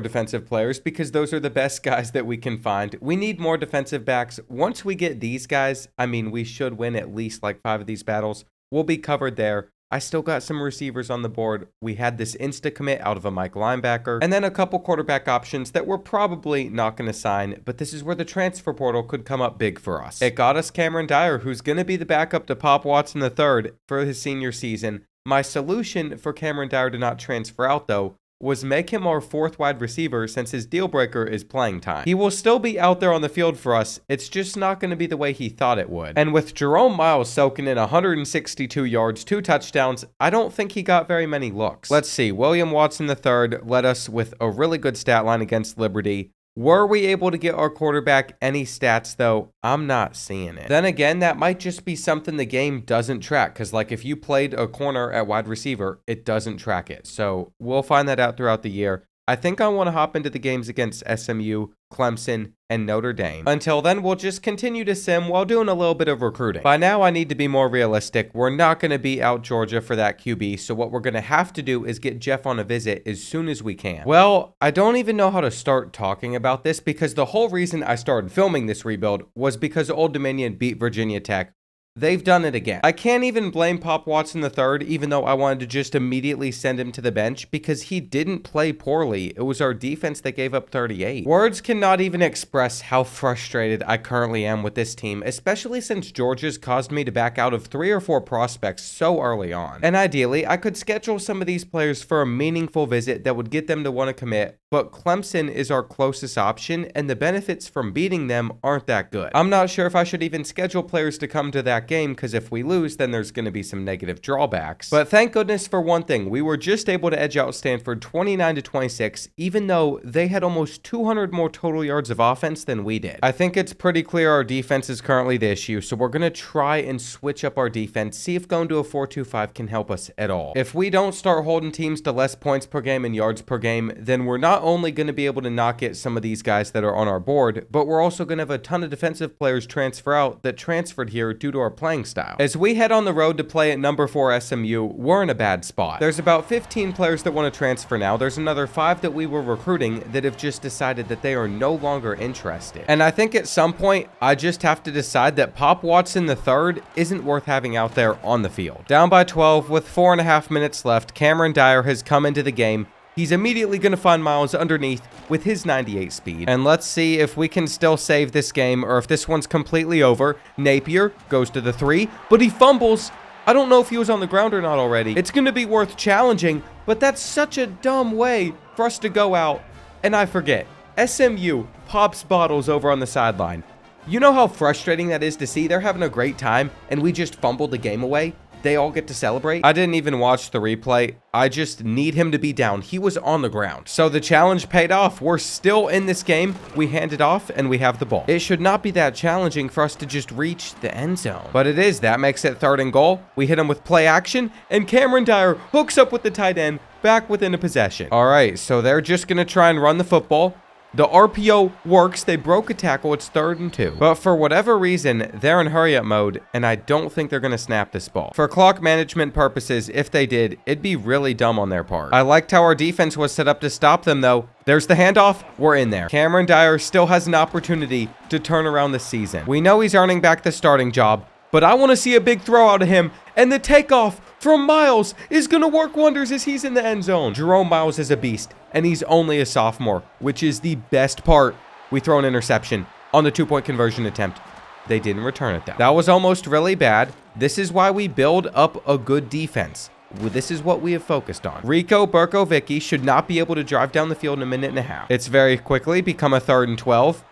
defensive players because those are the best guys that we can find. We need more defensive backs. Once we get these guys, I mean, we should win at least like 5 of these battles. We'll be covered there. I still got some receivers on the board. We had this insta commit out of a Mike linebacker, and then a couple quarterback options that we're probably not going to sign, but this is where the transfer portal could come up big for us. It got us Cameron Dyer, who's going to be the backup to Pop Watson III for his senior season. My solution for Cameron Dyer to not transfer out, though, was make him our 4th wide receiver since his deal breaker is playing time. He will still be out there on the field for us. It's just not going to be the way he thought it would. And with Jerome Miles soaking in 162 yards, 2 touchdowns, I don't think he got very many looks. Let's see. William Watson III led us with a really good stat line against Liberty. Were we able to get our quarterback any stats, though? I'm not seeing it. Then again, that might just be something the game doesn't track, because like if you played a corner at wide receiver, it doesn't track it. So we'll find that out throughout the year. I think I want to hop into the games against SMU, Clemson, and Notre Dame. Until then, we'll just continue to sim while doing a little bit of recruiting. By now, I need to be more realistic. We're not going to beat out Georgia for that QB, so what we're going to have to do is get Jeff on a visit as soon as we can. Well, I don't even know how to start talking about this because the whole reason I started filming this rebuild was because Old Dominion beat Virginia Tech. They've done it again. I can't even blame Pop Watson III, even though I wanted to just immediately send him to the bench, because he didn't play poorly. It was our defense that gave up 38. Words cannot even express how frustrated I currently am with this team, especially since Georgia's caused me to back out of 3 or 4 prospects so early on. And ideally, I could schedule some of these players for a meaningful visit that would get them to want to commit, but Clemson is our closest option, and the benefits from beating them aren't that good. I'm not sure if I should even schedule players to come to that game, because if we lose, then there's going to be some negative drawbacks. But thank goodness for one thing, we were just able to edge out Stanford 29-26, even though they had almost 200 more total yards of offense than we did. I think it's pretty clear our defense is currently the issue, so we're going to try and switch up our defense, see if going to a 4-2-5 can help us at all. If we don't start holding teams to less points per game and yards per game, then we're not only going to be able to knock at some of these guys that are on our board, but we're also going to have a ton of defensive players transfer out that transferred here due to our playing style. As we head on the road to play at number 4 SMU, we're in a bad spot. There's about 15 players that want to transfer now. There's another 5 that we were recruiting that have just decided that they are no longer interested. And I think at some point, I just have to decide that Pop Watson III isn't worth having out there on the field. Down by 12 with 4.5 minutes left, Cameron Dyer has come into the game. He's immediately going to find Miles underneath with his 98 speed. And let's see if we can still save this game or if this one's completely over. Napier goes to the 3, but he fumbles. I don't know if he was on the ground or not already. It's going to be worth challenging, but that's such a dumb way for us to go out. And I forget. SMU pops bottles over on the sideline. You know how frustrating that is to see? They're having a great time, and we just fumbled the game away. They all get to celebrate. I didn't even watch the replay. I just need him to be down. He was on the ground. So the challenge paid off. We're still in this game. We hand it off and we have the ball. It should not be that challenging for us to just reach the end zone. But it is. That makes it 3rd and goal. We hit him with play action and Cameron Dyer hooks up with the tight end back within a possession. All right, so they're just going to try and run the football. The RPO works. They broke a tackle. It's 3rd and 2. But for whatever reason, they're in hurry-up mode, and I don't think they're going to snap this ball. For clock management purposes, if they did, it'd be really dumb on their part. I liked how our defense was set up to stop them, though. There's the handoff. We're in there. Cameron Dyer still has an opportunity to turn around the season. We know he's earning back the starting job, but I want to see a big throw out of him, and the takeoff from Miles is going to work wonders as he's in the end zone. Jerome Miles is a beast, and he's only a sophomore, which is the best part. We throw an interception on the 2-point conversion attempt. They didn't return it, though. That was almost really bad. This is why we build up a good defense. This is what we have focused on. Rico Berkovicki should not be able to drive down the field in a minute and a half. It's very quickly become a 3rd and 12.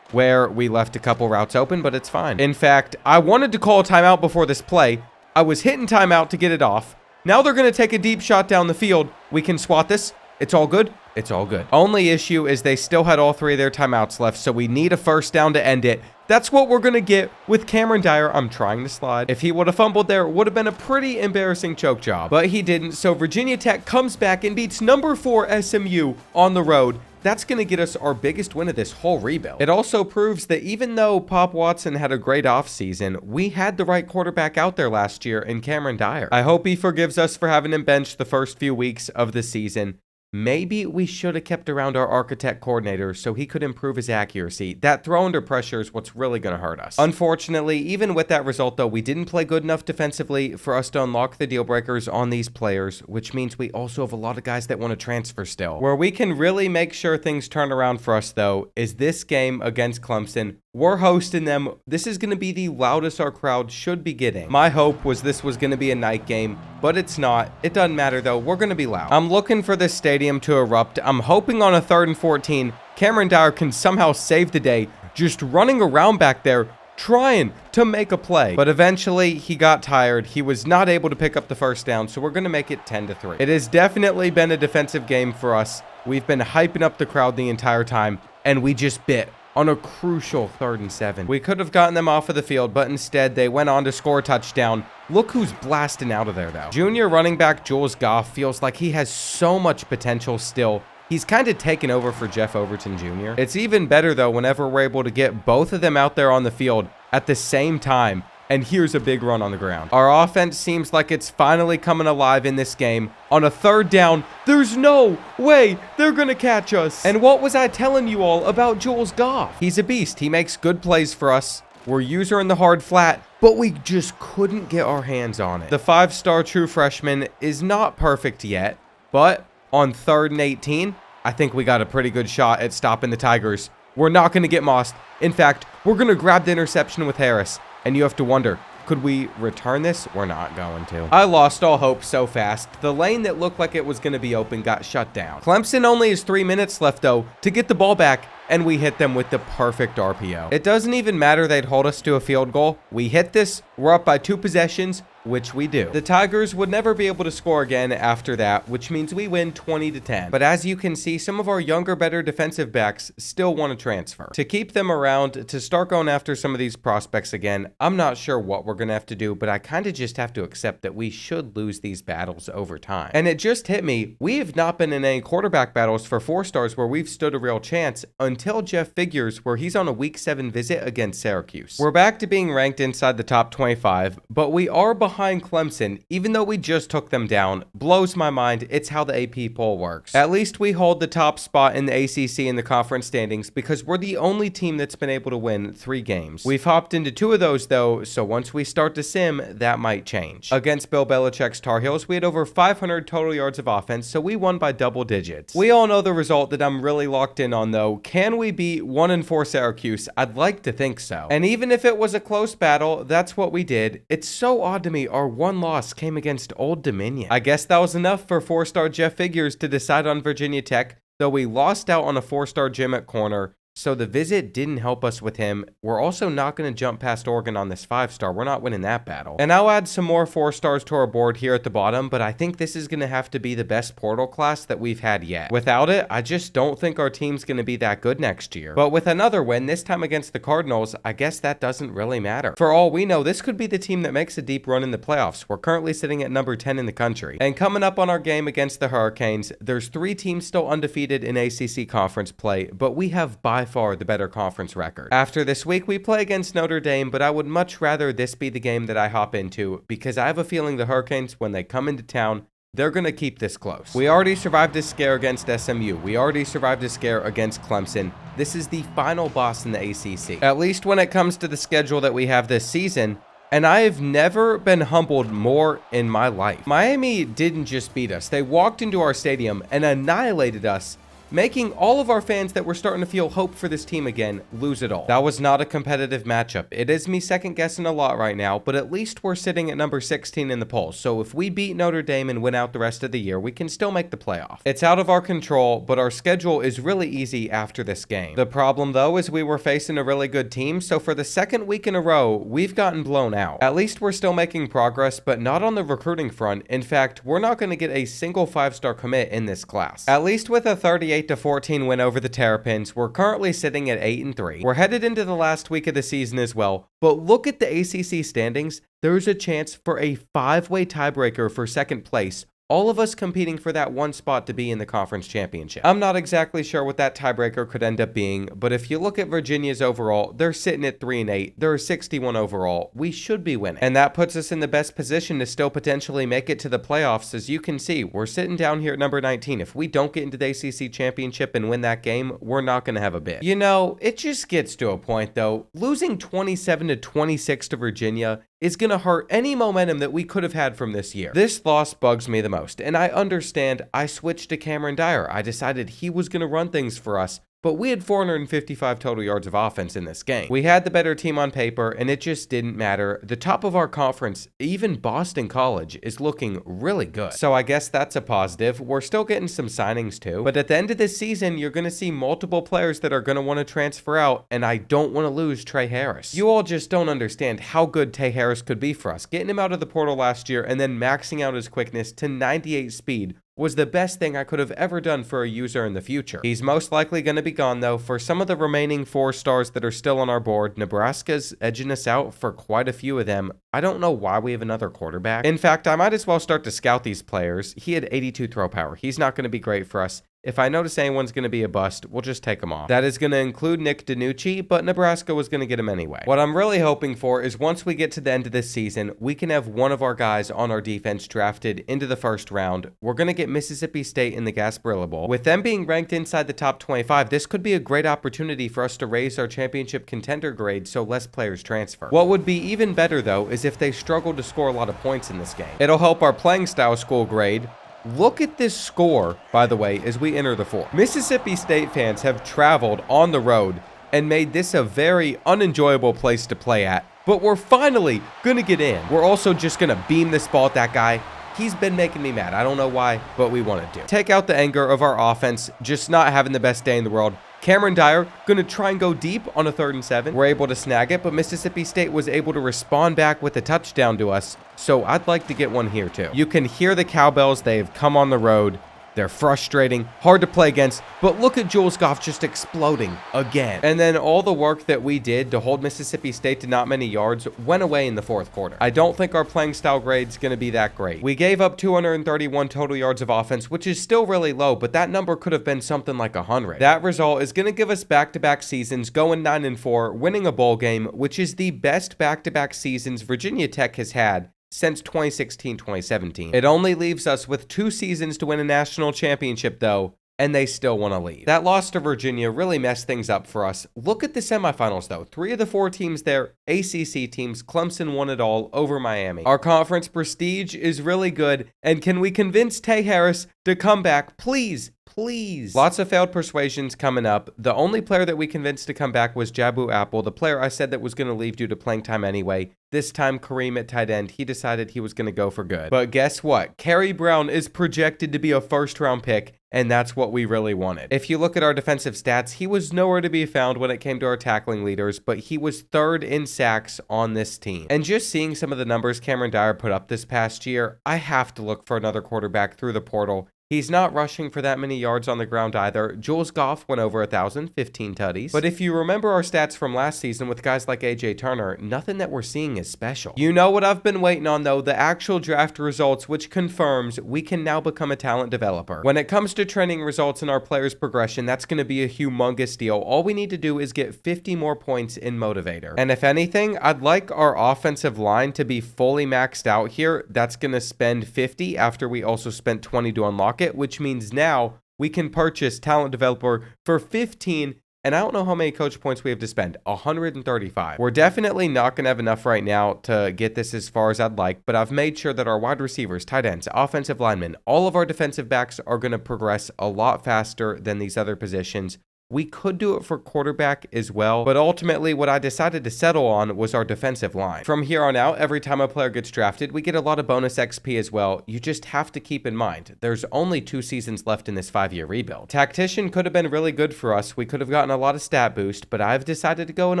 Where we left a couple routes open, but it's fine. In fact, I wanted to call a timeout before this play. I was hitting timeout to get it off. Now they're going to take a deep shot down the field. We can swat this. It's all good. It's all good. Only issue is they still had all 3 of their timeouts left, so we need a 1st down to end it. That's what we're going to get with Cameron Dyer. I'm trying to slide. If he would have fumbled there, it would have been a pretty embarrassing choke job. But he didn't, so Virginia Tech comes back and beats number 4 SMU on the road. That's going to get us our biggest win of this whole rebuild. It also proves that even though Pop Watson had a great offseason, we had the right quarterback out there last year in Cameron Dyer. I hope he forgives us for having him benched the first few weeks of the season. Maybe we should have kept around our architect coordinator so he could improve his accuracy. That throw under pressure is what's really going to hurt us. Unfortunately, even with that result, though, we didn't play good enough defensively for us to unlock the deal breakers on these players, which means we also have a lot of guys that want to transfer still. Where we can really make sure things turn around for us, though, is this game against Clemson. We're hosting them. This is going to be the loudest our crowd should be getting. My hope was this was going to be a night game, but it's not. It doesn't matter, though. We're going to be loud. I'm looking for this stadium to erupt. I'm hoping on a 3rd and 14, Cameron Dyer can somehow save the day, just running around back there, trying to make a play. But eventually, he got tired. He was not able to pick up the 1st down, so we're going to make it 10-3. It has definitely been a defensive game for us. We've been hyping up the crowd the entire time, and we just bit on a crucial 3rd and 7. We could have gotten them off of the field, but instead they went on to score a touchdown. Look who's blasting out of there, though. Junior running back Jules Goff feels like he has so much potential still. He's kind of taken over for Jeff Overton Jr. It's even better, though, whenever we're able to get both of them out there on the field at the same time. And here's a big run on the ground. Our offense seems like it's finally coming alive in this game. On a 3rd down, there's no way they're going to catch us. And what was I telling you all about Jules Goff? He's a beast. He makes good plays for us. We're user in the hard flat, but we just couldn't get our hands on it. The 5-star true freshman is not perfect yet, but on 3rd and 18, I think we got a pretty good shot at stopping the Tigers. We're not going to get mossed. In fact, we're going to grab the interception with Harris. And you have to wonder, could we return this? We're not going to. I lost all hope so fast. The lane that looked like it was going to be open got shut down. Clemson only has 3 minutes left, though, to get the ball back, and we hit them with the perfect RPO. It doesn't even matter they'd hold us to a field goal. We hit this, we're up by 2 possessions, which we do. The Tigers would never be able to score again after that, which means we win 20-10. But as you can see, some of our younger, better defensive backs still want to transfer. To keep them around, to start going after some of these prospects again, I'm not sure what we're going to have to do, but I kind of just have to accept that we should lose these battles over time. And it just hit me, we have not been in any quarterback battles for 4 stars where we've stood a real chance until Jeff Figures, where he's on a week 7 visit against Syracuse. We're back to being ranked inside the top 25, but we are behind Clemson, even though we just took them down. Blows my mind. It's how the AP poll works. At least we hold the top spot in the ACC in the conference standings because we're the only team that's been able to win 3 games. We've hopped into 2 of those though, so once we start to sim, that might change. Against Bill Belichick's Tar Heels, we had over 500 total yards of offense, so we won by double digits. We all know the result that I'm really locked in on though. Can we beat 1-4 Syracuse? I'd like to think so. And even if it was a close battle, that's what we did. It's so odd to me our 1 loss came against Old Dominion. I guess that was enough for 4-star Jeff Figures to decide on Virginia Tech, though we lost out on a 4-star Jim at corner. So the visit didn't help us with him. We're also not going to jump past Oregon on this 5-star. We're not winning that battle. And I'll add some more 4 stars to our board here at the bottom, but I think this is going to have to be the best portal class that we've had yet. Without it, I just don't think our team's going to be that good next year. But with another win, this time against the Cardinals, I guess that doesn't really matter. For all we know, this could be the team that makes a deep run in the playoffs. We're currently sitting at number 10 in the country. And coming up on our game against the Hurricanes, there's 3 teams still undefeated in ACC conference play, but we have by far the better conference record. After this week, we play against Notre Dame, but I would much rather this be the game that I hop into because I have a feeling the Hurricanes, when they come into town, they're going to keep this close. We already survived a scare against SMU. We already survived a scare against Clemson. This is the final boss in the ACC. At least when it comes to the schedule that we have this season, and I have never been humbled more in my life. Miami didn't just beat us. They walked into our stadium and annihilated us, making all of our fans that were starting to feel hope for this team again lose it all. That was not a competitive matchup. It is me second guessing a lot right now, but at least we're sitting at number 16 in the polls. So if we beat Notre Dame and win out the rest of the year, we can still make the playoff. It's out of our control, but our schedule is really easy after this game. The problem though is we were facing a really good team, so for the 2nd week in a row, we've gotten blown out. At least we're still making progress, but not on the recruiting front. In fact, we're not going to get a single 5-star commit in this class. At least with a 38-14 win over the Terrapins, we're currently sitting at 8-3. We're headed into the last week of the season as well, but look at the ACC standings. There's a chance for a 5-way tiebreaker for 2nd place, all of us competing for that 1 spot to be in the conference championship. I'm not exactly sure what that tiebreaker could end up being, but if you look at Virginia's overall, they're sitting at 3-8. They're 61 overall. We should be winning. And that puts us in the best position to still potentially make it to the playoffs. As you can see, we're sitting down here at number 19. If we don't get into the ACC championship and win that game, we're not going to have a bid. You know, it just gets to a point though. Losing 27-26 to Virginia is going to hurt any momentum that we could have had from this year. This loss bugs me the most, and I understand. I switched to Cameron Dyer. I decided he was going to run things for us, but we had 455 total yards of offense in this game. We had the better team on paper, and it just didn't matter. The top of our conference, even Boston College, is looking really good. So I guess that's a positive. We're still getting some signings too, but at the end of this season, you're going to see multiple players that are going to want to transfer out, and I don't want to lose Trey Harris. You all just don't understand how good Tay Harris could be for us. Getting him out of the portal last year and then maxing out his quickness to 98 speed was the best thing I could have ever done for a user in the future. He's most likely going to be gone though. For some of the remaining 4 stars that are still on our board, Nebraska's edging us out for quite a few of them. I don't know why we have another quarterback. In fact, I might as well start to scout these players. He had 82 throw power. He's not going to be great for us. If I notice anyone's going to be a bust, we'll just take them off. That is going to include Nick DiNucci, but Nebraska was going to get him anyway. What I'm really hoping for is once we get to the end of this season, we can have one of our guys on our defense drafted into the first round. We're going to get Mississippi State in the Gasparilla Bowl. With them being ranked inside the top 25, this could be a great opportunity for us to raise our championship contender grade so less players transfer. What would be even better, though, is if they struggle to score a lot of points in this game. It'll help our playing style school grade. Look at this score, by the way, as we enter the fourth. Mississippi State fans have traveled on the road and made this a very unenjoyable place to play at, but we're finally gonna get in. We're also just gonna beam this ball at that guy. He's been making me mad. I don't know why, but we want to do. Take out the anger of our offense, just not having the best day in the world. Cameron Dyer going to try and go deep on a 3rd and 7. We're able to snag it, but Mississippi State was able to respond back with a touchdown to us, so I'd like to get one here too. You can hear the cowbells. They have come on the road. They're frustrating, hard to play against, but look at Jules Goff just exploding again. And then all the work that we did to hold Mississippi State to not many yards went away in the fourth quarter. I don't think our playing style grade's going to be that great. We gave up 231 total yards of offense, which is still really low, but that number could have been something like 100. That result is going to give us back-to-back seasons, going 9-4, winning a bowl game, which is the best back-to-back seasons Virginia Tech has had since 2016-2017. It only leaves us with 2 seasons to win a national championship, though, and they still want to leave. That loss to Virginia really messed things up for us. Look at the semifinals, though. 3 of the 4 teams there, ACC teams. Clemson won it all over Miami. Our conference prestige is really good, and can we convince Tay Harris to come back, please? Please. Lots of failed persuasions coming up. The only player that we convinced to come back was Jabu Apple, the player I said that was going to leave due to playing time anyway. This time, Kareem at tight end, he decided he was going to go for good. But guess what? Kerry Brown is projected to be a first-round pick, and that's what we really wanted. If you look at our defensive stats, he was nowhere to be found when it came to our tackling leaders, but he was 3rd in sacks on this team. And just seeing some of the numbers Cameron Dyer put up this past year, I have to look for another quarterback through the portal. He's not rushing for that many yards on the ground either. Jules Goff went over 1,000, 15 tutties. But if you remember our stats from last season with guys like AJ Turner, nothing that we're seeing is special. You know what I've been waiting on, though, the actual draft results, which confirms we can now become a talent developer. When it comes to trending results in our players' progression, that's going to be a humongous deal. All we need to do is get 50 more points in Motivator. And if anything, I'd like our offensive line to be fully maxed out here. That's going to spend 50 after we also spent 20 to unlock it, which means now we can purchase talent developer for 15, and I don't know how many coach points we have to spend, 135. We're definitely not going to have enough right now to get this as far as I'd like, but I've made sure that our wide receivers, tight ends, offensive linemen, all of our defensive backs are going to progress a lot faster than these other positions. We could do it for quarterback as well, but ultimately what I decided to settle on was our defensive line. From here on out, every time a player gets drafted, we get a lot of bonus XP as well. You just have to keep in mind, there's only 2 seasons left in this 5-year rebuild. Tactician could have been really good for us. We could have gotten a lot of stat boost, but I've decided to go an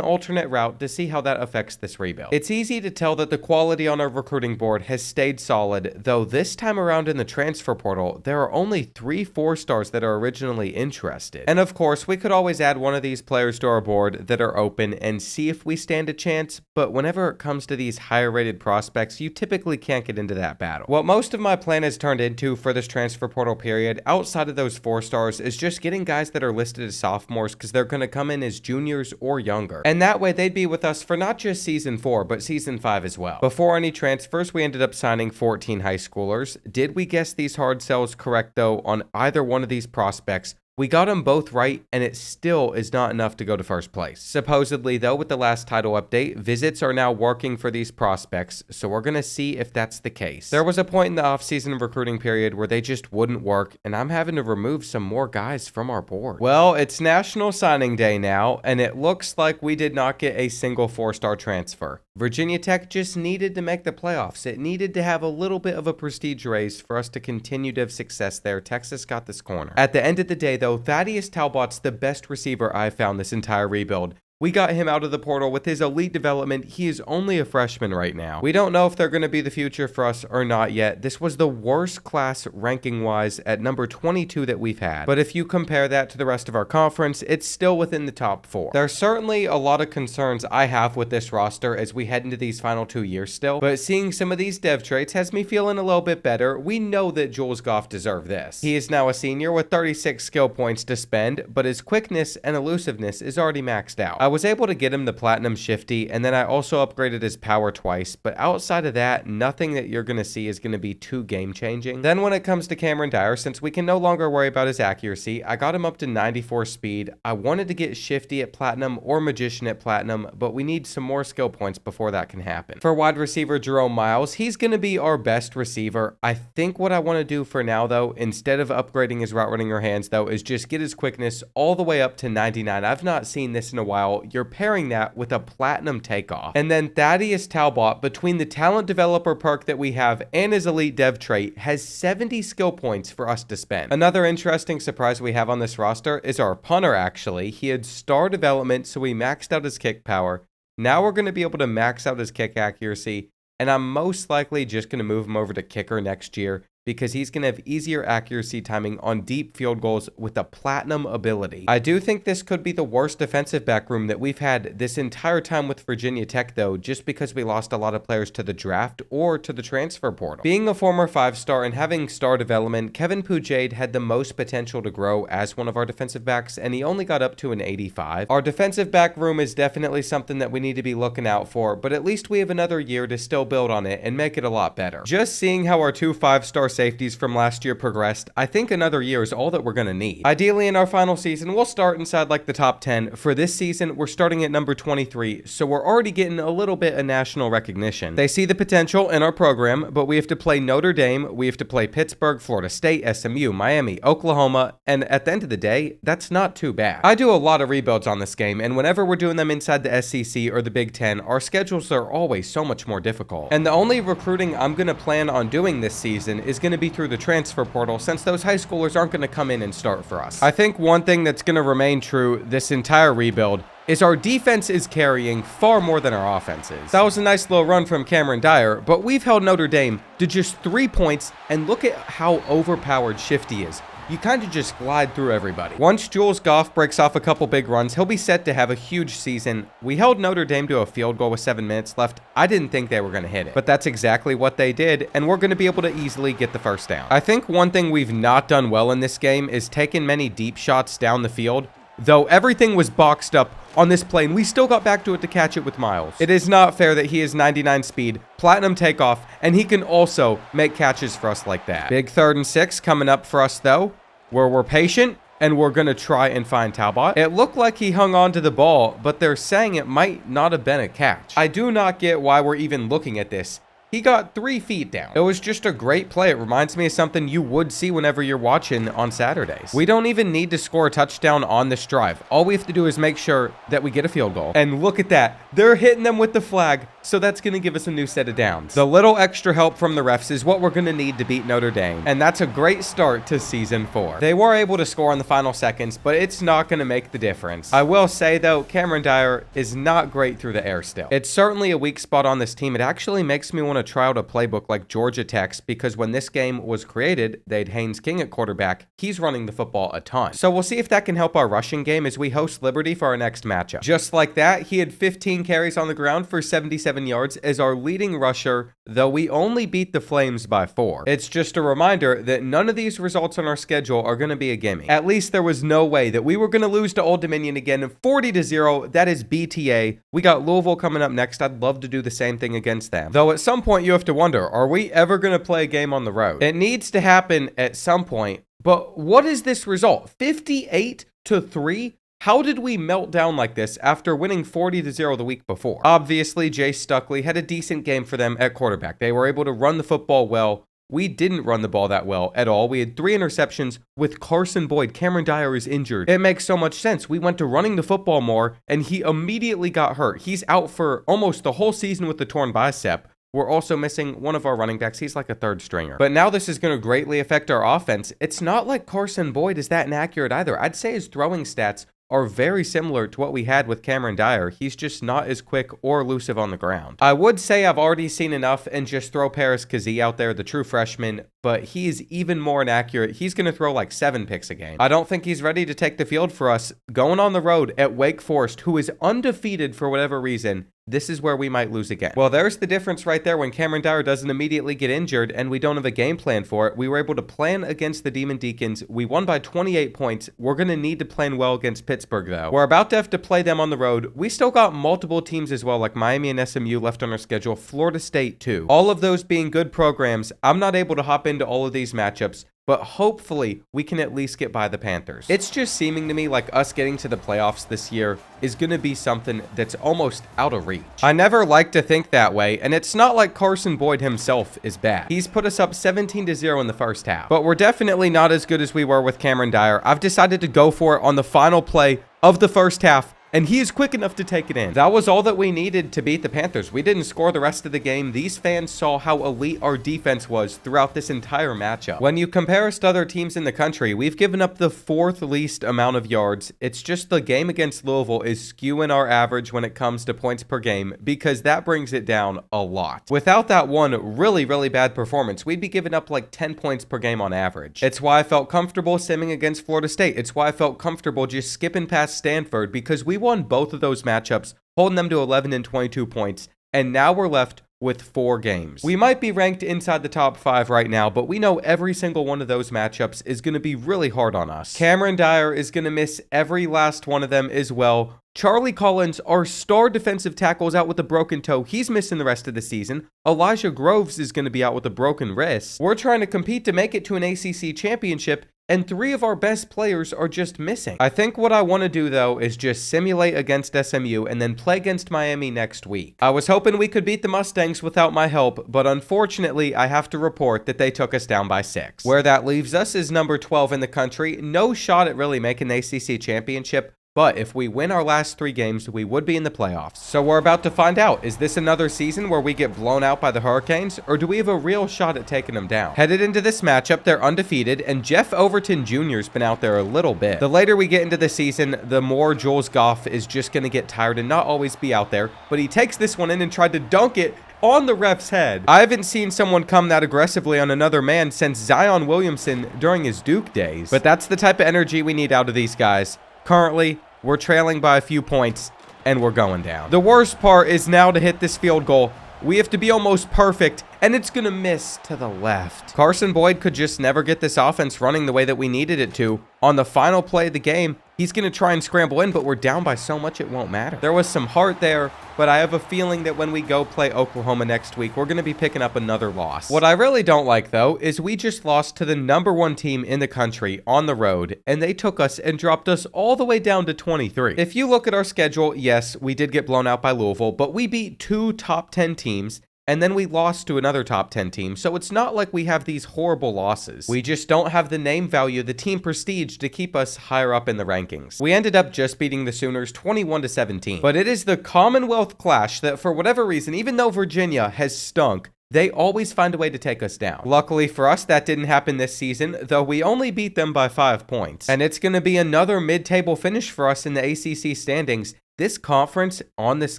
alternate route to see how that affects this rebuild. It's easy to tell that the quality on our recruiting board has stayed solid, though this time around in the transfer portal, there are only 3 4-stars that are originally interested. And of course, we could always add one of these players to our board that are open and see if we stand a chance, but whenever it comes to these higher rated prospects, you typically can't get into that battle. What most of my plan has turned into for this transfer portal period, outside of those 4-stars, is just getting guys that are listed as sophomores because they're going to come in as juniors or younger. And that way they'd be with us for not just season 4, but season 5 as well. Before any transfers, we ended up signing 14 high schoolers. Did we guess these hard sells correct though on either one of these prospects? We got them both right, and it still is not enough to go to first place. Supposedly, though, with the last title update, visits are now working for these prospects, so we're going to see if that's the case. There was a point in the off-season recruiting period where they just wouldn't work, and I'm having to remove some more guys from our board. Well, it's National Signing Day now, and it looks like we did not get a single 4-star transfer. Virginia Tech just needed to make the playoffs. It needed to have a little bit of a prestige race for us to continue to have success there. Texas got this corner. At the end of the day, though, Thaddeus Talbot's the best receiver I've found this entire rebuild. We got him out of the portal with his elite development. He is only a freshman right now. We don't know if they're going to be the future for us or not yet. This was the worst class ranking-wise at number 22 that we've had. But if you compare that to the rest of our conference, it's still within the top 4. There's certainly a lot of concerns I have with this roster as we head into these final 2 years still. But seeing some of these dev traits has me feeling a little bit better. We know that Jules Goff deserved this. He is now a senior with 36 skill points to spend, but his quickness and elusiveness is already maxed out. I was able to get him the Platinum Shifty, and then I also upgraded his power twice, but outside of that, nothing that you're going to see is going to be too game-changing. Then when it comes to Cameron Dyer, since we can no longer worry about his accuracy, I got him up to 94 speed. I wanted to get Shifty at Platinum or Magician at Platinum, but we need some more skill points before that can happen. For wide receiver Jerome Miles, he's going to be our best receiver. I think what I want to do for now, though, instead of upgrading his route running or hands, though, is just get his quickness all the way up to 99. I've not seen this in a while. You're pairing that with a platinum takeoff. And then Thaddeus Talbot, between the talent developer perk that we have and his elite dev trait, has 70 skill points for us to spend. Another interesting surprise we have on this roster is our punter, actually. He had star development, so we maxed out his kick power. Now we're going to be able to max out his kick accuracy, and I'm most likely just going to move him over to kicker next year, because he's going to have easier accuracy timing on deep field goals with a platinum ability. I do think this could be the worst defensive back room that we've had this entire time with Virginia Tech, though, just because we lost a lot of players to the draft or to the transfer portal. Being a former 5-star and having star development, Kevin Pujaid had the most potential to grow as one of our defensive backs, and he only got up to an 85. Our defensive back room is definitely something that we need to be looking out for, but at least we have another year to still build on it and make it a lot better. Just seeing how our 2 5-star safeties from last year progressed, I think another year is all that we're going to need. Ideally, in our final season, we'll start inside like the top 10. For this season, we're starting at number 23, so we're already getting a little bit of national recognition. They see the potential in our program, but we have to play Notre Dame, we have to play Pittsburgh, Florida State, SMU, Miami, Oklahoma, and at the end of the day, that's not too bad. I do a lot of rebuilds on this game, and whenever we're doing them inside the SEC or the Big Ten, our schedules are always so much more difficult. And the only recruiting I'm going to plan on doing this season is going to be through the transfer portal, since those high schoolers aren't going to come in and start for us. I think one thing that's going to remain true this entire rebuild is our defense is carrying far more than our offense is. That was a nice little run from Cameron Dyer, but we've held Notre Dame to just 3 points, and look at how overpowered Shifty is. You kind of just glide through everybody. Once Jules Goff breaks off a couple big runs, he'll be set to have a huge season. We held Notre Dame to a field goal with 7 minutes left. I didn't think they were going to hit it, but that's exactly what they did, and we're going to be able to easily get the first down. I think one thing we've not done well in this game is taking many deep shots down the field. Though everything was boxed up on this plane, we still got back to it to catch it with Miles. It is not fair that he is 99 speed, platinum takeoff, and he can also make catches for us like that. Big 3rd and 6 coming up for us, though, where we're patient and we're going to try and find Talbot. It looked like he hung on to the ball, but they're saying it might not have been a catch. I do not get why we're even looking at this. He got 3 feet down. It was just a great play. It reminds me of something you would see whenever you're watching on Saturdays. We don't even need to score a touchdown on this drive. All we have to do is make sure that we get a field goal. And look at that. They're hitting them with the flag, so that's going to give us a new set of downs. The little extra help from the refs is what we're going to need to beat Notre Dame, and that's a great start to Season 4. They were able to score in the final seconds, but it's not going to make the difference. I will say, though, Cameron Dyer is not great through the air still. It's certainly a weak spot on this team. It actually makes me want to try out a playbook like Georgia Tech's, because when this game was created, they had Haynes King at quarterback. He's running the football a ton. So we'll see if that can help our rushing game as we host Liberty for our next matchup. Just like that, he had 15 carries on the ground for 77 yards as our leading rusher, though we only beat the Flames by 4. It's just a reminder that none of these results on our schedule are going to be a gimme. At least there was no way that we were going to lose to Old Dominion again 40-0. That is BTA. We got Louisville coming up next. I'd love to do the same thing against them. Though at some point you have to wonder, are we ever going to play a game on the road? It needs to happen at some point, but what is this result? 58-3? How did we melt down like this after winning 40-0 the week before? Obviously, Jay Stuckley had a decent game for them at quarterback. They were able to run the football well. We didn't run the ball that well at all. We had 3 interceptions with Carson Boyd. Cameron Dyer is injured. It makes so much sense. We went to running the football more, and he immediately got hurt. He's out for almost the whole season with the torn bicep. We're also missing one of our running backs. He's like a 3rd stringer. But now this is going to greatly affect our offense. It's not like Carson Boyd is that inaccurate either. I'd say his throwing stats are very similar to what we had with Cameron Dyer. He's just not as quick or elusive on the ground. I would say I've already seen enough and just throw Paris Kazee out there, the true freshman, but he is even more inaccurate. He's going to throw like 7 picks a game. I don't think he's ready to take the field for us. Going on the road at Wake Forest, who is undefeated for whatever reason, this is where we might lose again. Well, there's the difference right there. When Cameron Dyer doesn't immediately get injured and we don't have a game plan for it, we were able to plan against the Demon Deacons. We won by 28 points. We're going to need to plan well against Pittsburgh, though. We're about to have to play them on the road. We still got multiple teams as well, like Miami and SMU left on our schedule, Florida State too. All of those being good programs. I'm not able to hop into all of these matchups, but hopefully we can at least get by the Panthers. It's just seeming to me like us getting to the playoffs this year is going to be something that's almost out of reach. I never like to think that way, and it's not like Carson Boyd himself is bad. He's put us up 17-0 in the first half, but we're definitely not as good as we were with Cameron Dyer. I've decided to go for it on the final play of the first half, and he is quick enough to take it in. That was all that we needed to beat the Panthers. We didn't score the rest of the game. These fans saw how elite our defense was throughout this entire matchup. When you compare us to other teams in the country, we've given up the 4th least amount of yards. It's just the game against Louisville is skewing our average when it comes to points per game, because that brings it down a lot. Without that one really bad performance, we'd be giving up like 10 points per game on average. It's why I felt comfortable simming against Florida State. It's why I felt comfortable just skipping past Stanford, because we won both of those matchups, holding them to 11 and 22 points, and now we're left with 4 games. We might be ranked inside the top 5 right now, but we know every single one of those matchups is going to be really hard on us. Cameron Dyer is going to miss every last one of them as well. Charlie Collins, our star defensive tackle, is out with a broken toe. He's missing the rest of the season. Elijah Groves is going to be out with a broken wrist. We're trying to compete to make it to an ACC championship, and 3 of our best players are just missing. I think what I want to do, though, is just simulate against SMU and then play against Miami next week. I was hoping we could beat the Mustangs without my help, but unfortunately, I have to report that they took us down by 6. Where that leaves us is number 12 in the country. No shot at really making the ACC championship, but if we win our last 3 games, we would be in the playoffs. So we're about to find out. Is this another season where we get blown out by the Hurricanes, or do we have a real shot at taking them down? Headed into this matchup, they're undefeated, and Jeff Overton Jr. has been out there a little bit. The later we get into the season, the more Jules Goff is just going to get tired and not always be out there, but he takes this one in and tried to dunk it on the ref's head. I haven't seen someone come that aggressively on another man since Zion Williamson during his Duke days. But that's the type of energy we need out of these guys. Currently, we're trailing by a few points, and we're going down. The worst part is now to hit this field goal. We have to be almost perfect, and it's going to miss to the left. Carson Boyd could just never get this offense running the way that we needed it to. On the final play of the game, he's going to try and scramble in, but we're down by so much it won't matter. There was some heart there, but I have a feeling that when we go play Oklahoma next week, we're going to be picking up another loss. What I really don't like, though, is we just lost to the number 1 team in the country on the road, and they took us and dropped us all the way down to 23. If you look at our schedule, yes, we did get blown out by Louisville, but we beat 2 top 10 teams, and then we lost to another top 10 team, so it's not like we have these horrible losses. We just don't have the name value, the team prestige to keep us higher up in the rankings. We ended up just beating the Sooners 21-17, but it is the Commonwealth clash that for whatever reason, even though Virginia has stunk, they always find a way to take us down. Luckily for us, that didn't happen this season, though we only beat them by 5 points. And it's going to be another mid-table finish for us in the ACC standings. This conference on this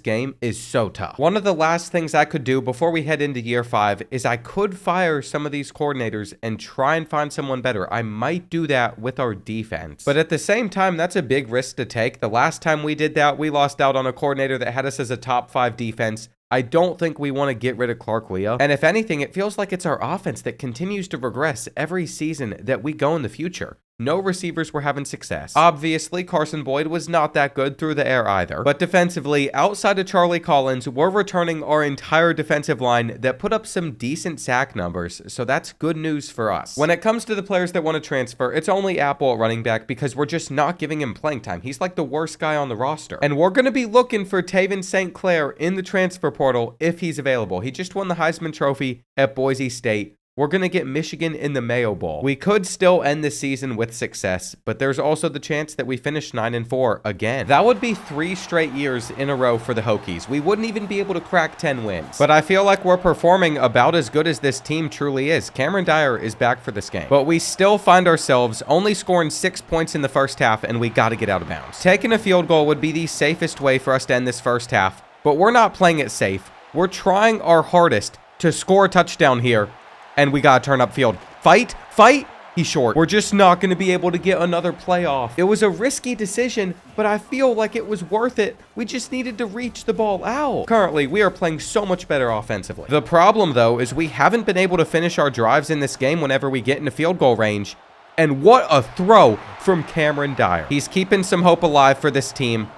game is so tough. One of the last things I could do before we head into year 5 is I could fire some of these coordinators and try and find someone better. I might do that with our defense. But at the same time, that's a big risk to take. The last time we did that, we lost out on a coordinator that had us as a top 5 defense. I don't think we want to get rid of Clark Lea. And if anything, it feels like it's our offense that continues to regress every season that we go in the future. No receivers were having success. Obviously, Carson Boyd was not that good through the air either. But defensively, outside of Charlie Collins, we're returning our entire defensive line that put up some decent sack numbers, so that's good news for us. When it comes to the players that want to transfer, it's only Apple at running back because we're just not giving him playing time. He's like the worst guy on the roster. And we're going to be looking for Taven St. Clair in the transfer portal if he's available. He just won the Heisman Trophy at Boise State. we're going to get Michigan in the Mayo Bowl. We could still end the season with success, but there's also the chance that we finish 9-4 again. That would be 3 straight years in a row for the Hokies. We wouldn't even be able to crack 10 wins. But I feel like we're performing about as good as this team truly is. Cameron Dyer is back for this game. But we still find ourselves only scoring 6 points in the first half, and we got to get out of bounds. Taking a field goal would be the safest way for us to end this first half, but we're not playing it safe. We're trying our hardest to score a touchdown here, and we got to turn upfield. Fight! He's short. We're just not going to be able to get another play off. It was a risky decision, but I feel like it was worth it. We just needed to reach the ball out. Currently, we are playing so much better offensively. The problem, though, is we haven't been able to finish our drives in this game whenever we get into field goal range. And what a throw from Cameron Dyer. He's keeping some hope alive for this team.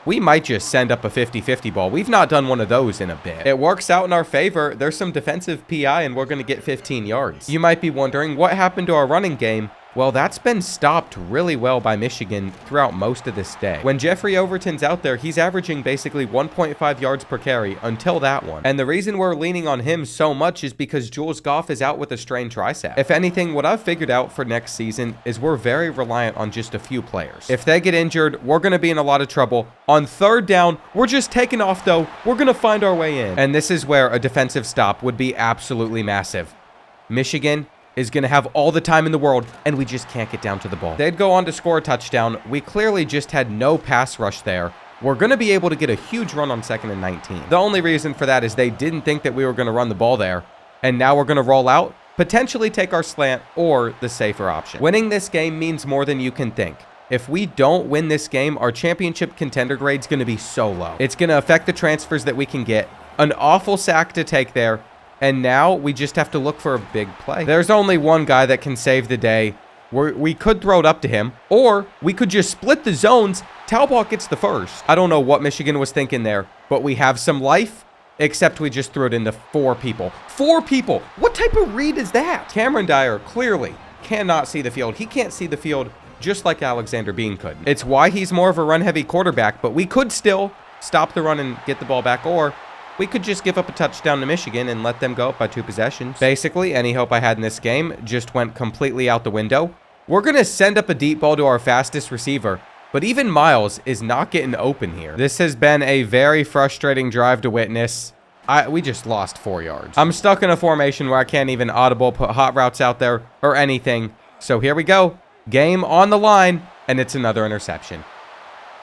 We might just send up a 50-50 ball. We've not done one of those in a bit. It works out in our favor. There's some defensive PI, and we're going to get 15 yards. You might be wondering, what happened to our running game? Well, that's been stopped really well by Michigan throughout most of this day. When Jeffrey Overton's out there, he's averaging basically 1.5 yards per carry until that one. And the reason we're leaning on him so much is because Jules Goff is out with a strained tricep. If anything, what I've figured out for next season is we're very reliant on just a few players. If they get injured, we're going to be in a lot of trouble. On third down, we're just taking off though. We're going to find our way in. And this is where a defensive stop would be absolutely massive. Michigan is going to have all the time in the world, and we just can't get down to the ball. They'd go on to score a touchdown. We clearly just had no pass rush there. We're going to be able to get a huge run on 2nd and 19. The only reason for that is they didn't think that we were going to run the ball there, and now we're going to roll out, potentially take our slant or the safer option. Winning this game means more than you can think. If we don't win this game, our championship contender grade's going to be so low. It's going to affect the transfers that we can get. An awful sack to take there. And now we just have to look for a big play. There's only one guy that can save the day. We could throw it up to him, or we could just split the zones. Talbot gets the first. I don't know what Michigan was thinking there, but we have some life, except we just threw it into 4 people. 4 people! What type of read is that? Cameron Dyer clearly cannot see the field. He can't see the field just like Alexander Bean could. It's why he's more of a run-heavy quarterback, but we could still stop the run and get the ball back, or we could just give up a touchdown to Michigan and let them go up by 2 possessions. Basically, any hope I had in this game just went completely out the window. We're going to send up a deep ball to our fastest receiver, but even Miles is not getting open here. This has been a very frustrating drive to witness. We just lost 4 yards. I'm stuck in a formation where I can't even audible, put hot routes out there, or anything. So here we go. Game on the line, and it's another interception.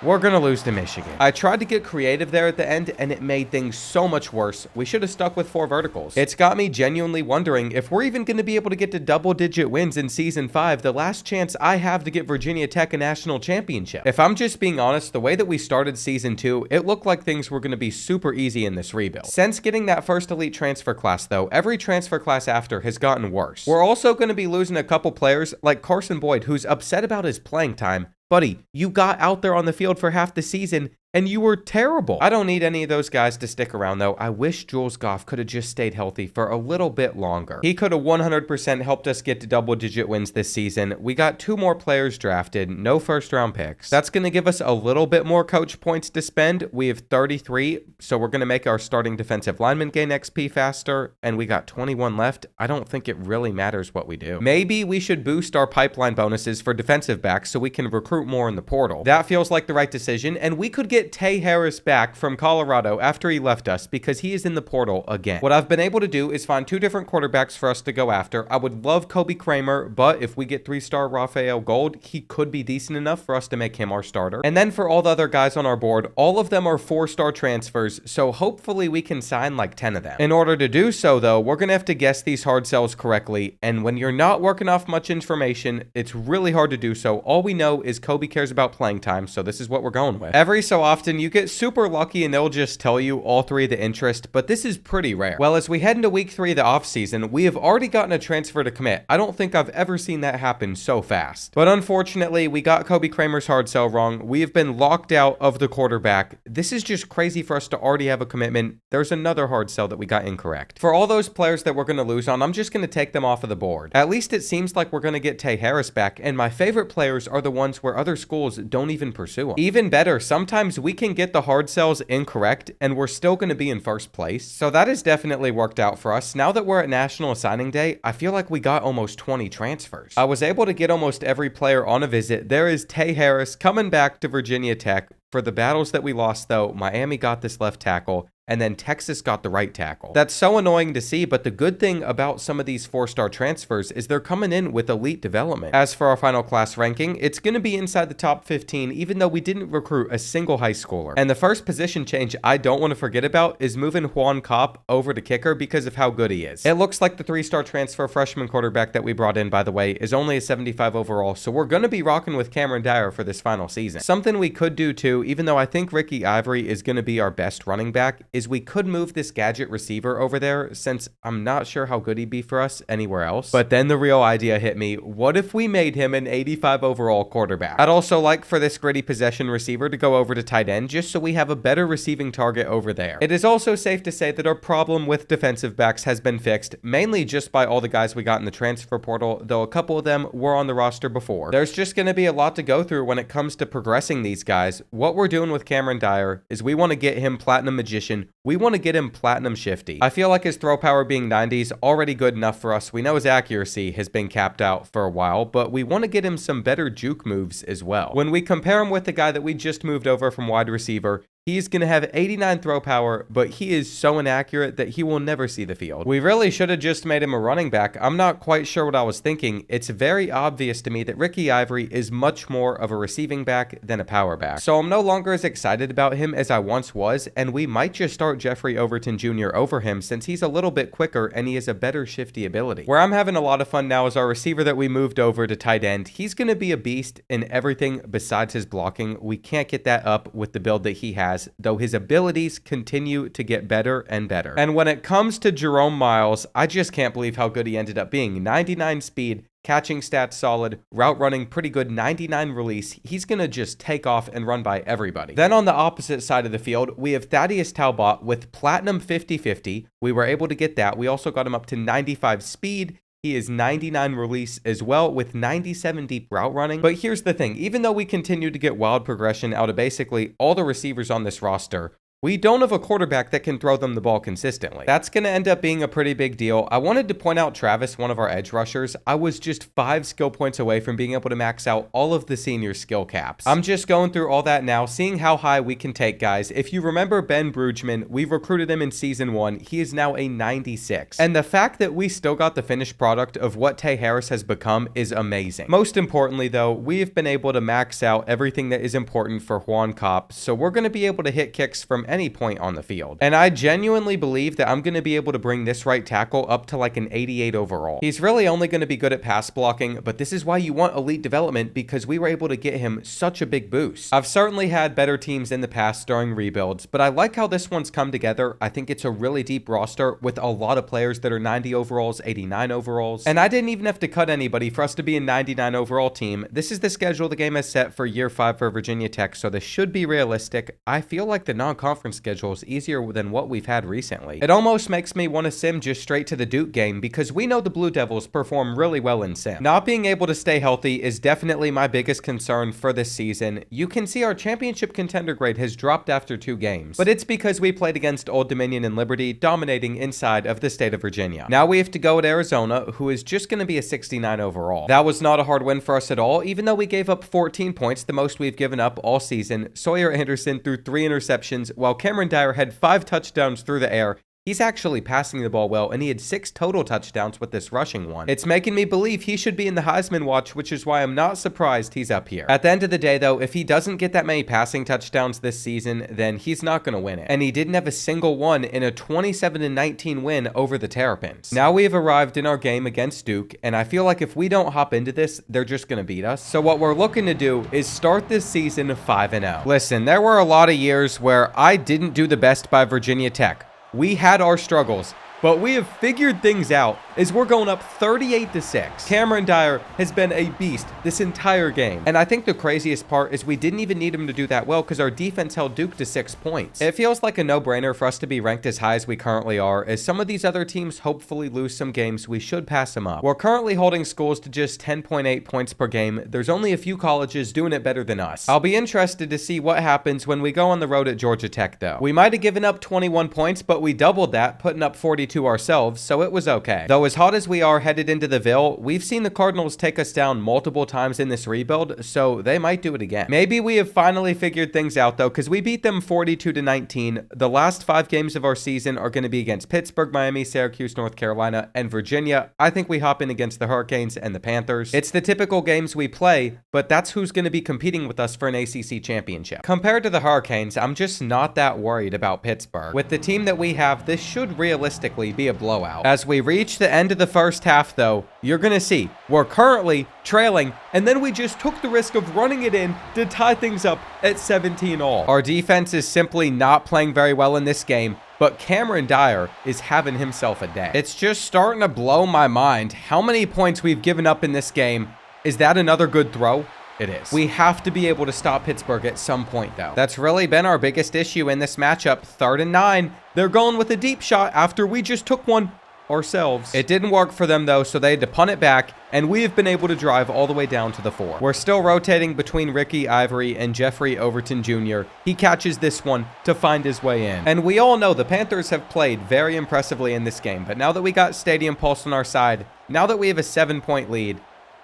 We're going to lose to Michigan. I tried to get creative there at the end, and it made things so much worse. We should have stuck with 4 verticals. It's got me genuinely wondering if we're even going to be able to get to double-digit wins in Season 5, the last chance I have to get Virginia Tech a national championship. If I'm just being honest, the way that we started Season 2, it looked like things were going to be super easy in this rebuild. Since getting that first elite transfer class, though, every transfer class after has gotten worse. We're also going to be losing a couple players like Carson Boyd, who's upset about his playing time. Buddy, you got out there on the field for half the season, and you were terrible. I don't need any of those guys to stick around, though. I wish Jules Goff could have just stayed healthy for a little bit longer. He could have 100% helped us get to double-digit wins this season. We got 2 more players drafted, no first-round picks. That's going to give us a little bit more coach points to spend. We have 33, so we're going to make our starting defensive lineman gain XP faster, and we got 21 left. I don't think it really matters what we do. Maybe we should boost our pipeline bonuses for defensive backs so we can recruit more in the portal. That feels like the right decision, and we could get Tay Harris back from Colorado after he left us because he is in the portal again. What I've been able to do is find 2 different quarterbacks for us to go after. I would love Kobe Kramer, but if we get 3-star Rafael Gold, he could be decent enough for us to make him our starter. And then for all the other guys on our board, all of them are 4-star transfers, so hopefully we can sign like 10 of them. In order to do so, though, we're going to have to guess these hard sells correctly, and when you're not working off much information, it's really hard to do so. All we know is Kobe cares about playing time, so this is what we're going with. Every so often, you get super lucky and they'll just tell you all 3 of the interest, but this is pretty rare. Well, as we head into week 3 of the offseason, we have already gotten a transfer to commit. I don't think I've ever seen that happen so fast. But unfortunately, we got Kobe Kramer's hard sell wrong. We have been locked out of the quarterback. This is just crazy for us to already have a commitment. There's another hard sell that we got incorrect. For all those players that we're going to lose on, I'm just going to take them off of the board. At least it seems like we're going to get Tay Harris back, and my favorite players are the ones where other schools don't even pursue them. Even better, sometimes we can get the hard sells incorrect and we're still going to be in first place. So that has definitely worked out for us. Now that we're at National Signing Day, I feel like we got almost 20 transfers. I was able to get almost every player on a visit. There is Tay Harris coming back to Virginia Tech. For the battles that we lost, though, Miami got this left tackle, and then Texas got the right tackle. That's so annoying to see, but the good thing about some of these 4-star transfers is they're coming in with elite development. As for our final class ranking, it's going to be inside the top 15, even though we didn't recruit a single high schooler. And the first position change I don't want to forget about is moving Juan Kopp over to kicker because of how good he is. It looks like the 3-star transfer freshman quarterback that we brought in, by the way, is only a 75 overall, so we're going to be rocking with Cameron Dyer for this final season. Something we could do too, even though I think Ricky Ivory is going to be our best running back, is we could move this gadget receiver over there, since I'm not sure how good he'd be for us anywhere else. But then the real idea hit me. What if we made him an 85 overall quarterback? I'd also like for this gritty possession receiver to go over to tight end, just so we have a better receiving target over there. It is also safe to say that our problem with defensive backs has been fixed, mainly just by all the guys we got in the transfer portal, though a couple of them were on the roster before. There's just going to be a lot to go through when it comes to progressing these guys. What we're doing with Cameron Dyer is we want to get him Platinum Magician. We want to get him Platinum Shifty. I feel like his throw power being 90 is already good enough for us. We know his accuracy has been capped out for a while, but we want to get him some better juke moves as well. When we compare him with the guy that we just moved over from wide receiver, he's going to have 89 throw power, but he is so inaccurate that he will never see the field. We really should have just made him a running back. I'm not quite sure what I was thinking. It's very obvious to me that Ricky Ivory is much more of a receiving back than a power back. So I'm no longer as excited about him as I once was, and we might just start Jeffrey Overton Jr. over him since he's a little bit quicker and he has a better shifty ability. Where I'm having a lot of fun now is our receiver that we moved over to tight end. He's going to be a beast in everything besides his blocking. We can't get that up with the build that he has, though his abilities continue to get better and better. And when it comes to Jerome Miles, I just can't believe how good he ended up being. 99 speed, catching stats solid, route running pretty good, 99 release. He's going to just take off and run by everybody. Then on the opposite side of the field, we have Thaddeus Talbot with Platinum 50-50. We were able to get that. We also got him up to 95 speed. He is 99 release as well with 97 deep route running. But here's the thing, even though we continue to get wild progression out of basically all the receivers on this roster, we don't have a quarterback that can throw them the ball consistently. That's going to end up being a pretty big deal. I wanted to point out Travis, one of our edge rushers. I was just 5 skill points away from being able to max out all of the senior skill caps. I'm just going through all that now, seeing how high we can take guys. If you remember Ben Brugman, we recruited him in season 1. He is now a 96. And the fact that we still got the finished product of what Tay Harris has become is amazing. Most importantly though, we've been able to max out everything that is important for Juan Kopp. So we're going to be able to hit kicks from any point on the field. And I genuinely believe that I'm going to be able to bring this right tackle up to like an 88 overall. He's really only going to be good at pass blocking, but this is why you want elite development, because we were able to get him such a big boost. I've certainly had better teams in the past during rebuilds, but I like how this one's come together. I think it's a really deep roster with a lot of players that are 90 overalls, 89 overalls, and I didn't even have to cut anybody for us to be a 99 overall team. This is the schedule the game has set for year 5 for Virginia Tech, so this should be realistic. I feel like the non-conference schedule is easier than what we've had recently. It almost makes me want to sim just straight to the Duke game, because we know the Blue Devils perform really well in sim. Not being able to stay healthy is definitely my biggest concern for this season. You can see our championship contender grade has dropped after 2 games, but it's because we played against Old Dominion and Liberty, dominating inside of the state of Virginia. Now we have to go at Arizona, who is just going to be a 69 overall. That was not a hard win for us at all, even though we gave up 14 points, the most we've given up all season. Sawyer Anderson threw 3 interceptions, while Cameron Dyer had 5 touchdowns through the air. He's actually passing the ball well, and he had 6 total touchdowns with this rushing one. It's making me believe he should be in the Heisman watch, which is why I'm not surprised he's up here. At the end of the day, though, if he doesn't get that many passing touchdowns this season, then he's not going to win it. And he didn't have a single one in a 27-19 win over the Terrapins. Now we have arrived in our game against Duke, and I feel like if we don't hop into this, they're just going to beat us. So what we're looking to do is start this season 5-0. Listen, there were a lot of years where I didn't do the best by Virginia Tech. We had our struggles. But we have figured things out as we're going up 38-6. Cameron Dyer has been a beast this entire game. And I think the craziest part is we didn't even need him to do that well because our defense held Duke to 6 points. It feels like a no-brainer for us to be ranked as high as we currently are, as some of these other teams hopefully lose some games. We should pass them up. We're currently holding schools to just 10.8 points per game. There's only a few colleges doing it better than us. I'll be interested to see what happens when we go on the road at Georgia Tech, though. We might have given up 21 points, but we doubled that, putting up 42 ourselves, so it was okay. Though as hot as we are headed into the Ville, we've seen the Cardinals take us down multiple times in this rebuild, so they might do it again. Maybe we have finally figured things out, though, because we beat them 42-19. The last 5 games of our season are going to be against Pittsburgh, Miami, Syracuse, North Carolina, and Virginia. I think we hop in against the Hurricanes and the Panthers. It's the typical games we play, but that's who's going to be competing with us for an ACC championship. Compared to the Hurricanes, I'm just not that worried about Pittsburgh. With the team that we have, this should realistically be a blowout. As we reach the end of the first half, though, you're going to see we're currently trailing, and then we just took the risk of running it in to tie things up at 17-all. Our defense is simply not playing very well in this game, but Cameron Dyer is having himself a day. It's just starting to blow my mind how many points we've given up in this game. Is that another good throw? It is. We have to be able to stop Pittsburgh at some point, though. That's really been our biggest issue in this matchup. 3rd and 9. They're going with a deep shot after we just took one ourselves. It didn't work for them, though, so they had to punt it back, and we have been able to drive all the way down to the 4. We're still rotating between Ricky Ivory and Jeffrey Overton Jr. He catches this one to find his way in. And we all know the Panthers have played very impressively in this game, but now that we got Stadium Pulse on our side, now that we have a 7-point lead,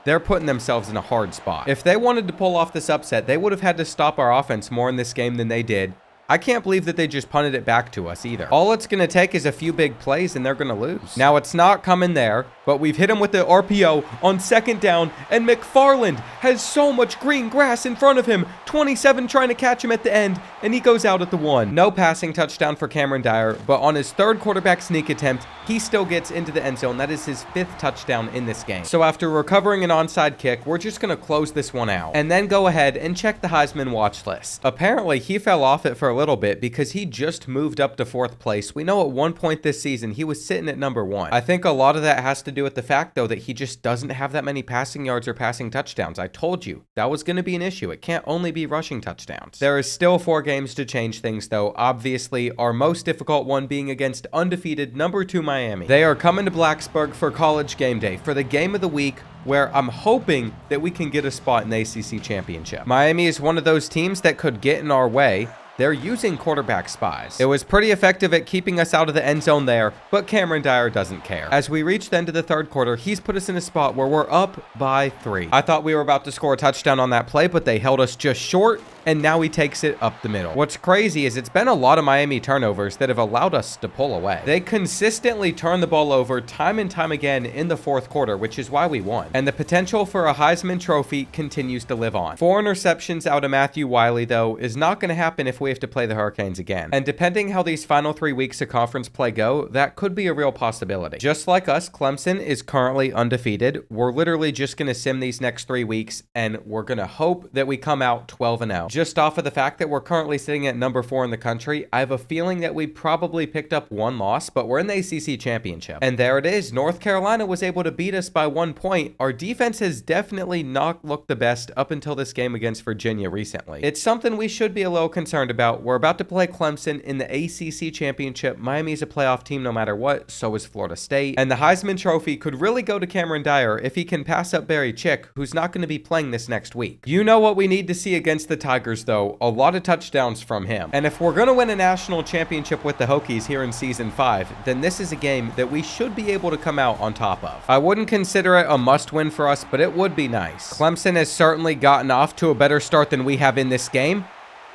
they're putting themselves in a hard spot. If they wanted to pull off this upset, they would have had to stop our offense more in this game than they did. I can't believe that they just punted it back to us either. All it's going to take is a few big plays and they're going to lose. Now, it's not coming there, but we've hit him with the RPO on 2nd down, and McFarland has so much green grass in front of him. 27 trying to catch him at the end, and he goes out at the 1. No passing touchdown for Cameron Dyer, but on his 3rd quarterback sneak attempt, he still gets into the end zone. That is his 5th touchdown in this game. So after recovering an onside kick, we're just going to close this one out and then go ahead and check the Heisman watch list. Apparently, he fell off it for a little bit because he just moved up to 4th place. We know at one point this season, he was sitting at number 1. I think a lot of that has to do with the fact, though, that he just doesn't have that many passing yards or passing touchdowns. I told you that was going to be an issue. It can't only be rushing touchdowns. There is still 4 games to change things, though. Obviously, our most difficult one being against undefeated number 2 Miami. They are coming to Blacksburg for College Game Day, for the game of the week, where I'm hoping that we can get a spot in the ACC championship. Miami is one of those teams that could get in our way. They're using quarterback spies. It was pretty effective at keeping us out of the end zone there, but Cameron Dyer doesn't care. As we reach the end of the 3rd quarter, he's put us in a spot where we're up by 3. I thought we were about to score a touchdown on that play, but they held us just short, and now he takes it up the middle. What's crazy is it's been a lot of Miami turnovers that have allowed us to pull away. They consistently turn the ball over time and time again in the 4th quarter, which is why we won. And the potential for a Heisman Trophy continues to live on. 4 interceptions out of Matthew Wiley, though, is not going to happen if we have to play the Hurricanes again. And depending how these final 3 weeks of conference play go, that could be a real possibility. Just like us, Clemson is currently undefeated. We're literally just going to sim these next 3 weeks, and we're going to hope that we come out 12-0. Just off of the fact that we're currently sitting at number 4 in the country, I have a feeling that we probably picked up 1 loss, but we're in the ACC championship. And there it is. North Carolina was able to beat us by 1 point. Our defense has definitely not looked the best up until this game against Virginia recently. It's something we should be a little concerned about. We're about to play Clemson in the ACC championship. Miami's a playoff team no matter what, so is Florida State. And the Heisman Trophy could really go to Cameron Dyer if he can pass up Barry Chick, who's not going to be playing this next week. You know what we need to see against the Tigers, though. A lot of touchdowns from him. And if we're going to win a national championship with the Hokies here in Season 5, then this is a game that we should be able to come out on top of. I wouldn't consider it a must-win for us, but it would be nice. Clemson has certainly gotten off to a better start than we have in this game,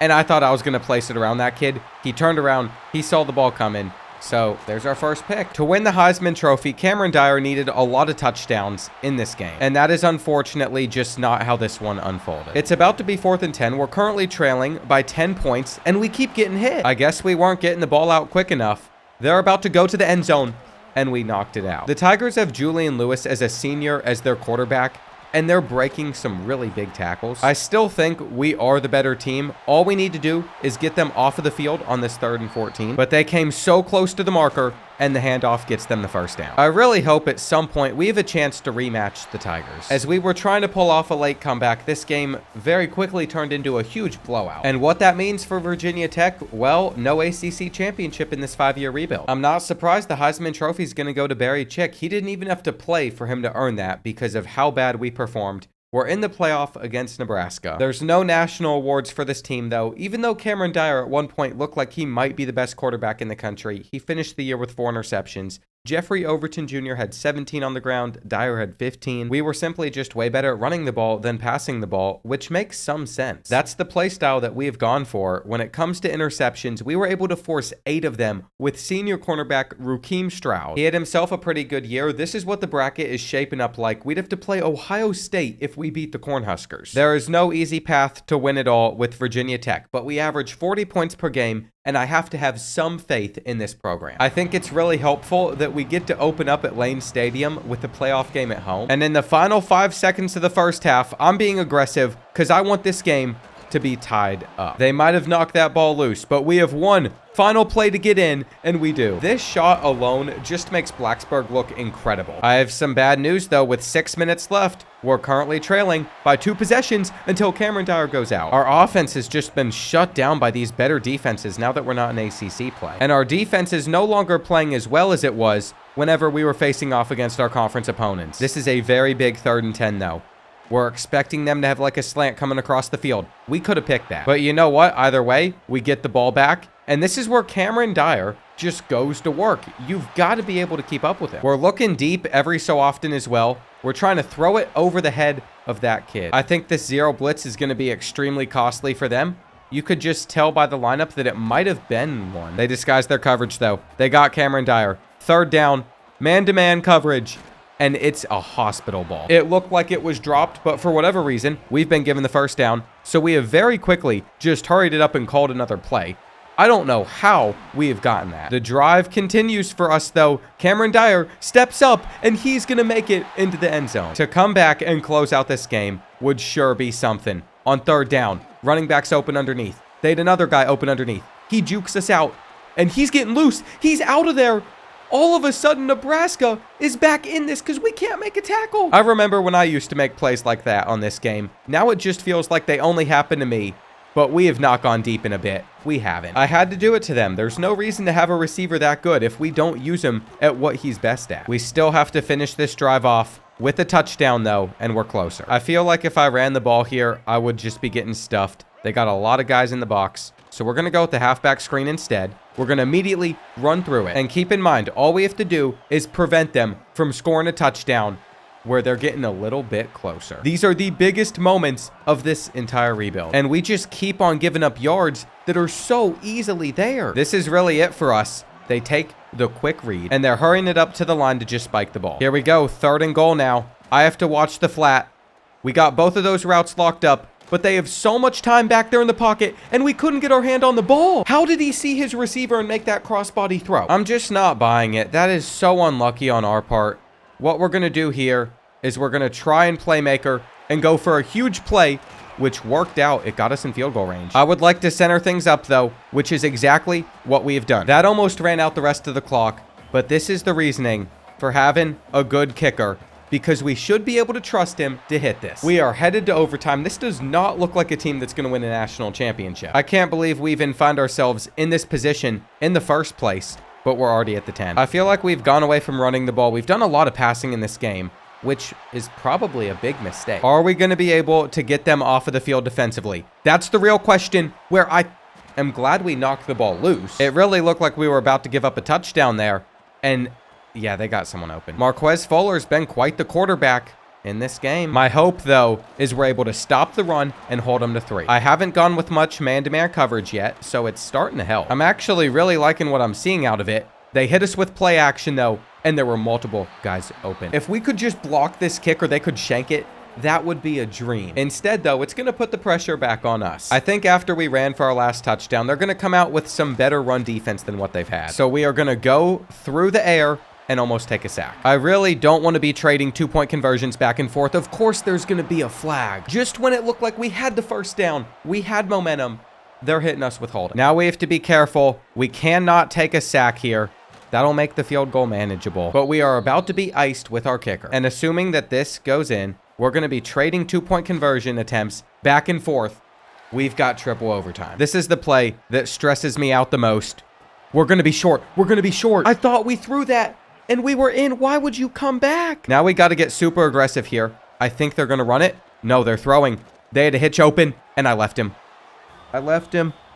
and I thought I was going to place it around that kid. He turned around, he saw the ball coming. So there's our first pick. To win the Heisman Trophy, Cameron Dyer needed a lot of touchdowns in this game. And that is unfortunately just not how this one unfolded. It's about to be 4th and 10. We're currently trailing by 10 points, and we keep getting hit. I guess we weren't getting the ball out quick enough. They're about to go to the end zone, and we knocked it out. The Tigers have Julian Lewis as a senior as their quarterback. and they're breaking some really big tackles. I still think we are the better team. All we need to do is get them off of the field on this 3rd and 14, but they came so close to the marker, and the handoff gets them the first down. I really hope at some point we have a chance to rematch the Tigers. As we were trying to pull off a late comeback, this game very quickly turned into a huge blowout. And what that means for Virginia Tech, well, no ACC championship in this 5-year rebuild. I'm not surprised the Heisman Trophy is going to go to Barry Chick. He didn't even have to play for him to earn that because of how bad we performed. We're in the playoff against Nebraska. There's no national awards for this team, though. Even though Cameron Dyer at one point looked like he might be the best quarterback in the country, he finished the year with 4 interceptions. Jeffrey Overton Jr. had 17 on the ground. Dyer had 15. We were simply just way better at running the ball than passing the ball, which makes some sense. That's the play style that we have gone for. When it comes to interceptions, we were able to force 8 of them with senior cornerback Rakeem Stroud. He had himself a pretty good year. This is what the bracket is shaping up like. We'd have to play Ohio State if we beat the Cornhuskers. There is no easy path to win it all with Virginia Tech, but we average 40 points per game, and I have to have some faith in this program. I think it's really helpful that we get to open up at Lane Stadium with the playoff game at home. And in the final 5 seconds of the first half, I'm being aggressive because I want this game to be tied up. They might have knocked that ball loose, but we have one final play to get in, and we do. This shot alone just makes Blacksburg look incredible. I have some bad news, though. With 6 minutes left, we're currently trailing by 2 possessions until Cameron Dyer goes out. Our offense has just been shut down by these better defenses now that we're not in ACC play. And our defense is no longer playing as well as it was whenever we were facing off against our conference opponents. This is a very big 3rd and 10, though. We're expecting them to have like a slant coming across the field. We could have picked that. But you know what? Either way, we get the ball back. And this is where Cameron Dyer just goes to work. You've got to be able to keep up with him. We're looking deep every so often as well. We're trying to throw it over the head of that kid. I think this 0 blitz is going to be extremely costly for them. You could just tell by the lineup that it might have been one. They disguised their coverage, though. They got Cameron Dyer. 3rd down, man-to-man coverage. And it's a hospital ball. It looked like it was dropped, but for whatever reason, we've been given the first down, so we have very quickly just hurried it up and called another play. I don't know how we have gotten that. The drive continues for us, though. Cameron Dyer steps up, and he's going to make it into the end zone. To come back and close out this game would sure be something. On 3rd down, running backs open underneath. They had another guy open underneath. He jukes us out, and he's getting loose. He's out of there. All of a sudden, Nebraska is back in this because we can't make a tackle. I remember when I used to make plays like that on this game. Now it just feels like they only happen to me, but we have not gone deep in a bit. We haven't. I had to do it to them. There's no reason to have a receiver that good if we don't use him at what he's best at. We still have to finish this drive off with a touchdown, though, and we're closer. I feel like if I ran the ball here, I would just be getting stuffed. They got a lot of guys in the box. So we're going to go with the halfback screen instead. We're going to immediately run through it. And keep in mind, all we have to do is prevent them from scoring a touchdown where they're getting a little bit closer. These are the biggest moments of this entire rebuild. And we just keep on giving up yards that are so easily there. This is really it for us. They take the quick read, and they're hurrying it up to the line to just spike the ball. Here we go, 3rd and goal now. I have to watch the flat. We got both of those routes locked up, but they have so much time back there in the pocket, and we couldn't get our hand on the ball. How did he see his receiver and make that crossbody throw? I'm just not buying it. That is so unlucky on our part. What we're going to do here is we're going to try and playmaker and go for a huge play, which worked out. It got us in field goal range. I would like to center things up, though, which is exactly what we have done. That almost ran out the rest of the clock, but this is the reasoning for having a good kicker, because we should be able to trust him to hit this. We are headed to overtime. This does not look like a team that's going to win a national championship. I can't believe we even find ourselves in this position in the first place, but we're already at the 10. I feel like we've gone away from running the ball. We've done a lot of passing in this game, which is probably a big mistake. Are we going to be able to get them off of the field defensively? That's the real question, where I am glad we knocked the ball loose. It really looked like we were about to give up a touchdown there, and yeah, they got someone open. Marquez Fuller's been quite the quarterback in this game. My hope, though, is we're able to stop the run and hold them to 3. I haven't gone with much man-to-man coverage yet, so it's starting to help. I'm actually really liking what I'm seeing out of it. They hit us with play action, though, and there were multiple guys open. If we could just block this kick or they could shank it, that would be a dream. Instead, though, it's going to put the pressure back on us. I think after we ran for our last touchdown, they're going to come out with some better run defense than what they've had. So we are going to go through the air and almost take a sack. I really don't want to be trading 2-point conversions back and forth. Of course, there's going to be a flag. Just when it looked like we had the first down, we had momentum, they're hitting us with holding. Now we have to be careful. We cannot take a sack here. That'll make the field goal manageable. But we are about to be iced with our kicker. And assuming that this goes in, we're going to be trading 2-point conversion attempts back and forth. We've got triple overtime. This is the play that stresses me out the most. We're going to be short. We're going to be short. I thought we threw that and we were in. Why would you come back? Now we got to get super aggressive here. I think they're going to run it. No, they're throwing. They had a hitch open and I left him.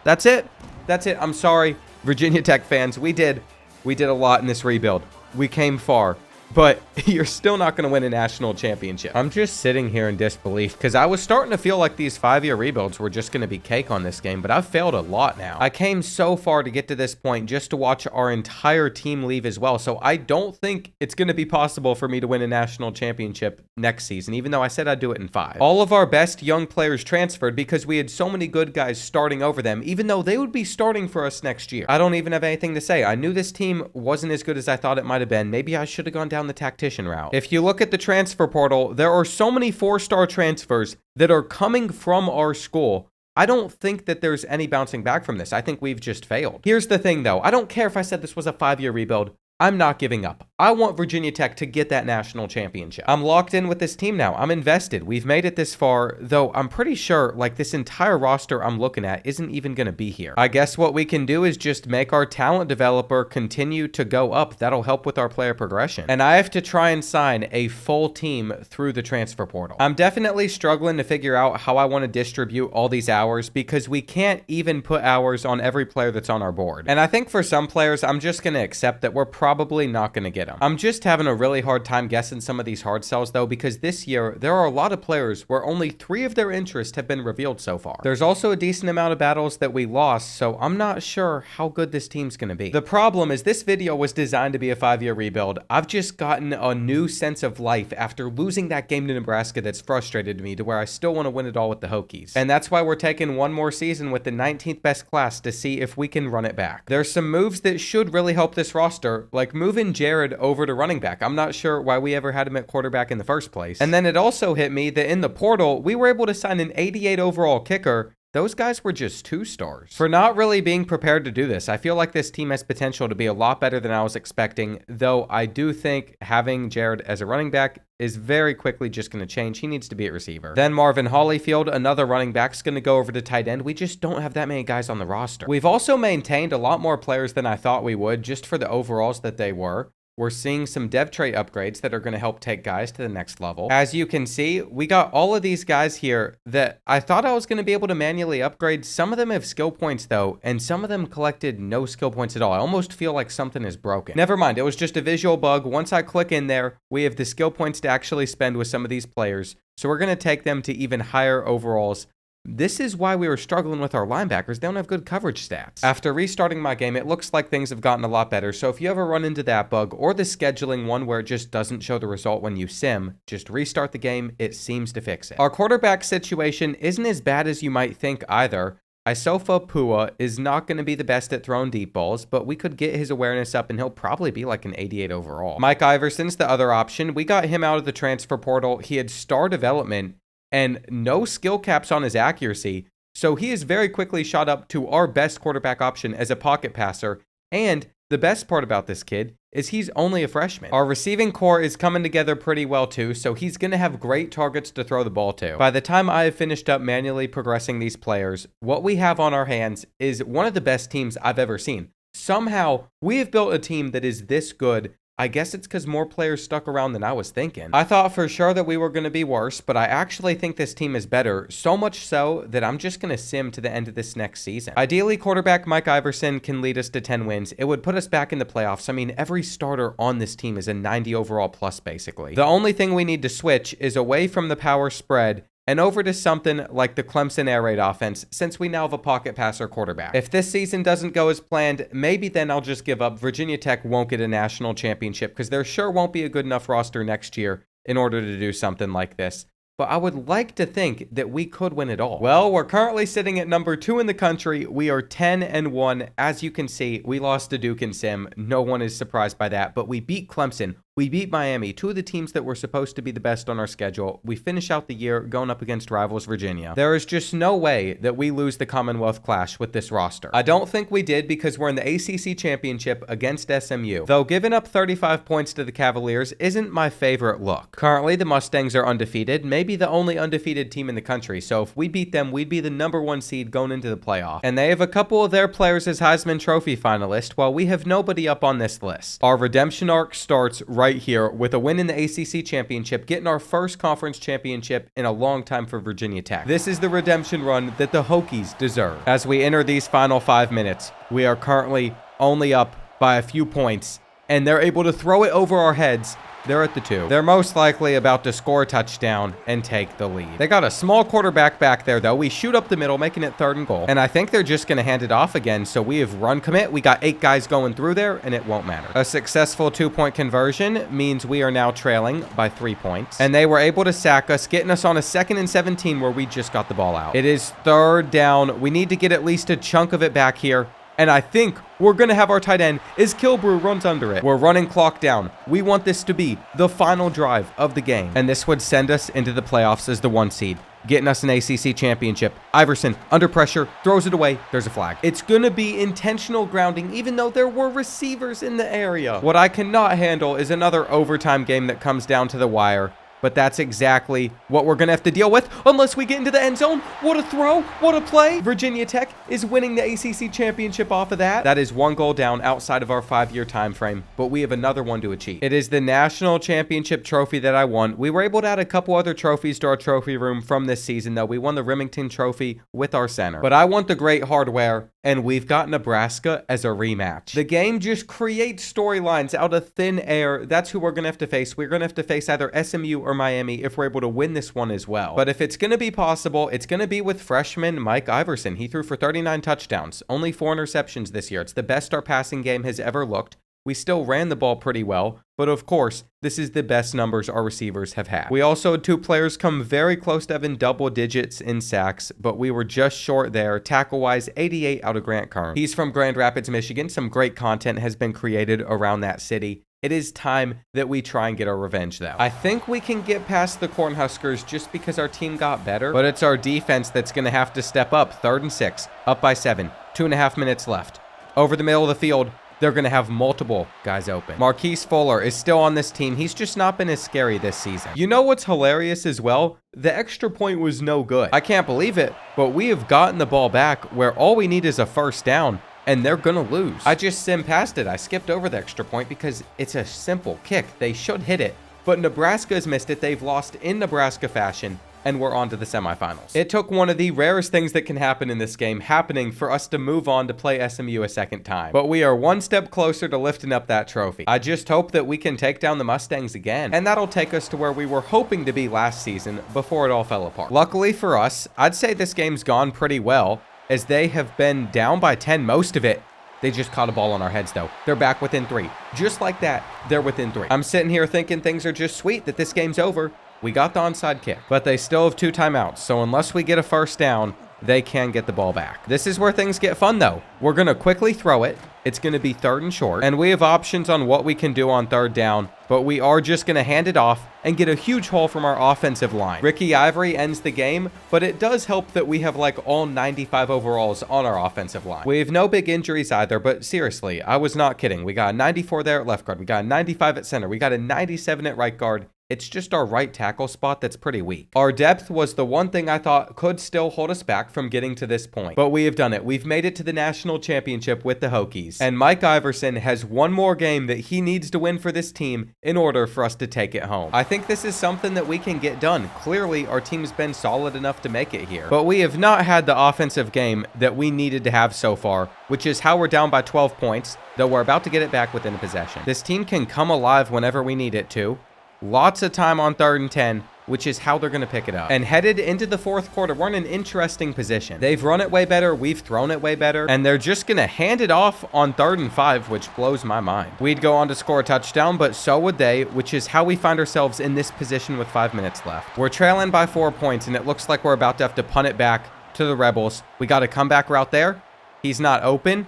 That's it. That's it. I'm sorry, Virginia Tech fans. We did a lot in this rebuild. We came far. But you're still not going to win a national championship. I'm just sitting here in disbelief because I was starting to feel like these 5-year rebuilds were just going to be cake on this game, but I've failed a lot now. I came so far to get to this point just to watch our entire team leave as well, so I don't think it's going to be possible for me to win a national championship next season, even though I said I'd do it in 5. All of our best young players transferred because we had so many good guys starting over them, even though they would be starting for us next year. I don't even have anything to say. I knew this team wasn't as good as I thought it might have been. Maybe I should have gone down the tactician route. If you look at the transfer portal, there are so many 4-star transfers that are coming from our school. I don't think that there's any bouncing back from this. I think we've just failed. Here's the thing though. I don't care if I said this was a 5-year rebuild. I'm not giving up. I want Virginia Tech to get that national championship. I'm locked in with this team now. I'm invested. We've made it this far, though I'm pretty sure like this entire roster I'm looking at isn't even going to be here. I guess what we can do is just make our talent developer continue to go up. That'll help with our player progression. And I have to try and sign a full team through the transfer portal. I'm definitely struggling to figure out how I want to distribute all these hours because we can't even put hours on every player that's on our board. And I think for some players, I'm just going to accept that we're probably not going to get them. I'm just having a really hard time guessing some of these hard sells though, because this year there are a lot of players where only 3 of their interests have been revealed so far. There's also a decent amount of battles that we lost, so I'm not sure how good this team's going to be. The problem is this video was designed to be a 5-year rebuild. I've just gotten a new sense of life after losing that game to Nebraska that's frustrated me to where I still want to win it all with the Hokies. And that's why we're taking one more season with the 19th best class to see if we can run it back. There's some moves that should really help this roster, like moving Jared over to running back. I'm not sure why we ever had him at quarterback in the first place. And then it also hit me that in the portal, we were able to sign an 88 overall kicker. Those guys were just 2 stars. For not really being prepared to do this, I feel like this team has potential to be a lot better than I was expecting, though I do think having Jared as a running back is very quickly just going to change. He needs to be a receiver. Then Marvin Holyfield, another running back, is going to go over to tight end. We just don't have that many guys on the roster. We've also maintained a lot more players than I thought we would just for the overalls that they were. We're seeing some dev trait upgrades that are going to help take guys to the next level. As you can see, we got all of these guys here that I thought I was going to be able to manually upgrade. Some of them have skill points though, and some of them collected no skill points at all. I almost feel like something is broken. Never mind, it was just a visual bug. Once I click in there, we have the skill points to actually spend with some of these players. So we're going to take them to even higher overalls. This is why we were struggling with our linebackers. They don't have good coverage stats. After restarting my game, it looks like things have gotten a lot better. So if you ever run into that bug or the scheduling one where it just doesn't show the result when you sim, just restart the game. It seems to fix it. Our quarterback situation isn't as bad as you might think either. Isofa Pua is not going to be the best at throwing deep balls, but we could get his awareness up and he'll probably be like an 88 overall. Mike Iverson's the other option. We got him out of the transfer portal. He had star development and no skill caps on his accuracy, so he is very quickly shot up to our best quarterback option as a pocket passer. And the best part about this kid is he's only a freshman. Our receiving core is coming together pretty well too, so he's going to have great targets to throw the ball to. By the time I have finished up manually progressing these players, what we have on our hands is one of the best teams I've ever seen. Somehow, we have built a team that is this good. I guess it's because more players stuck around than I was thinking. I thought for sure that we were going to be worse, but I actually think this team is better, so much so that I'm just going to sim to the end of this next season. Ideally, quarterback Mike Iverson can lead us to 10 wins. It would put us back in the playoffs. I mean, every starter on this team is a 90 overall plus, basically. The only thing we need to switch is away from the power spread and over to something like the Clemson air raid offense, since we now have a pocket passer quarterback. If this season doesn't go as planned, maybe then I'll just give up. Virginia Tech won't get a national championship because there sure won't be a good enough roster next year in order to do something like this. but I would like to think that we could win it all. Well, we're currently sitting at number 2 in the country. We are 10-1. As you can see, we lost to Duke and Sim. No one is surprised by that, but we beat Clemson. We beat Miami, 2 of the teams that were supposed to be the best on our schedule. We finish out the year going up against rivals Virginia. There is just no way that we lose the Commonwealth Clash with this roster. I don't think we did because we're in the ACC Championship against SMU. Though giving up 35 points to the Cavaliers isn't my favorite look. Currently, the Mustangs are undefeated, maybe the only undefeated team in the country, so if we beat them, we'd be the number 1 seed going into the playoff. And they have a couple of their players as Heisman Trophy finalists, while we have nobody up on this list. Our redemption arc starts right here with a win in the ACC Championship, getting our first conference championship in a long time for Virginia Tech. This is the redemption run that the Hokies deserve. As we enter these final 5 minutes, we are currently only up by a few points, and they're able to throw it over our heads. They're at the 2. They're most likely about to score a touchdown and take the lead. They got a small quarterback back there, though. We shoot up the middle, making it 3rd and goal. And I think they're just going to hand it off again. So we have run commit. We got 8 guys going through there, and it won't matter. A successful 2-point conversion means we are now trailing by 3 points. And they were able to sack us, getting us on a 2nd and 17 where we just got the ball out. It is 3rd down. We need to get at least a chunk of it back here. And I think we're going to have our tight end as Kilbrew runs under it. We're running clock down. We want this to be the final drive of the game. And this would send us into the playoffs as the 1 seed, getting us an ACC championship. Iverson, under pressure, throws it away. There's a flag. It's going to be intentional grounding, even though there were receivers in the area. What I cannot handle is another overtime game that comes down to the wire. But that's exactly what we're going to have to deal with unless we get into the end zone. What a throw. What a play. Virginia Tech is winning the ACC championship off of that. That is 1 goal down outside of our 5-year time frame, but we have another one to achieve. It is the national championship trophy that I won. We were able to add a couple other trophies to our trophy room from this season, though. We won the Remington Trophy with our center. But I want the great hardware, and we've got Nebraska as a rematch. The game just creates storylines out of thin air. That's who we're going to have to face. We're going to have to face either SMU or Miami if we're able to win this one as well. But if it's going to be possible, it's going to be with freshman Mike Iverson. He threw for 39 touchdowns, only 4 interceptions this year. It's the best our passing game has ever looked. We still ran the ball pretty well, but of course, this is the best numbers our receivers have had. We also had 2 players come very close to having double digits in sacks, but we were just short there. Tackle-wise, 88 out of Grant Kern. He's from Grand Rapids, Michigan. Some great content has been created around that city. It is time that we try and get our revenge, though. I think we can get past the Cornhuskers just because our team got better, but it's our defense that's going to have to step up. 3rd and 6, up by 7, 2.5 minutes left. Over the middle of the field, they're going to have multiple guys open. Marquise Fuller is still on this team. He's just not been as scary this season. You know what's hilarious as well? The extra point was no good. I can't believe it, but we have gotten the ball back where all we need is a 1st down. And they're going to lose. I just simmed past it. I skipped over the extra point because it's a simple kick. They should hit it. But Nebraska has missed it. They've lost in Nebraska fashion. And we're on to the semifinals. It took one of the rarest things that can happen in this game happening for us to move on to play SMU a 2nd time. But we are 1 step closer to lifting up that trophy. I just hope that we can take down the Mustangs again. And that'll take us to where we were hoping to be last season before it all fell apart. Luckily for us, I'd say this game's gone pretty well, as they have been down by 10 most of it. They just caught a ball on our heads, though. They're back within 3. Just like that, they're within 3. I'm sitting here thinking things are just sweet, that this game's over. We got the onside kick, but they still have 2 timeouts, so unless we get a 1st down, they can get the ball back. This is where things get fun, though. We're going to quickly throw it. It's going to be 3rd and short, and we have options on what we can do on 3rd down, but we are just going to hand it off and get a huge haul from our offensive line. Ricky Ivory ends the game, but it does help that we have like all 95 overalls on our offensive line. We have no big injuries either, but seriously, I was not kidding. We got a 94 there at left guard. We got a 95 at center. We got a 97 at right guard. It's just our right tackle spot that's pretty weak. Our depth was the one thing I thought could still hold us back from getting to this point. But we have done it. We've made it to the national championship with the Hokies. And Mike Iverson has one more game that he needs to win for this team in order for us to take it home. I think this is something that we can get done. Clearly, our team's been solid enough to make it here. But we have not had the offensive game that we needed to have so far, which is how we're down by 12 points, though we're about to get it back within a possession. This team can come alive whenever we need it to. Lots of time on 3rd and 10. which is how they're going to pick it up. And headed into the fourth quarter, we're in an interesting position. They've run it way better. We've thrown it way better. And they're just going to hand it off on 3rd and 5, which blows my mind. We'd go on to score a touchdown, but so would they, which is how we find ourselves in this position with 5 minutes left. We're trailing by 4 points, and it looks like we're about to have to punt it back to the Rebels. We got a comeback route there. He's not open,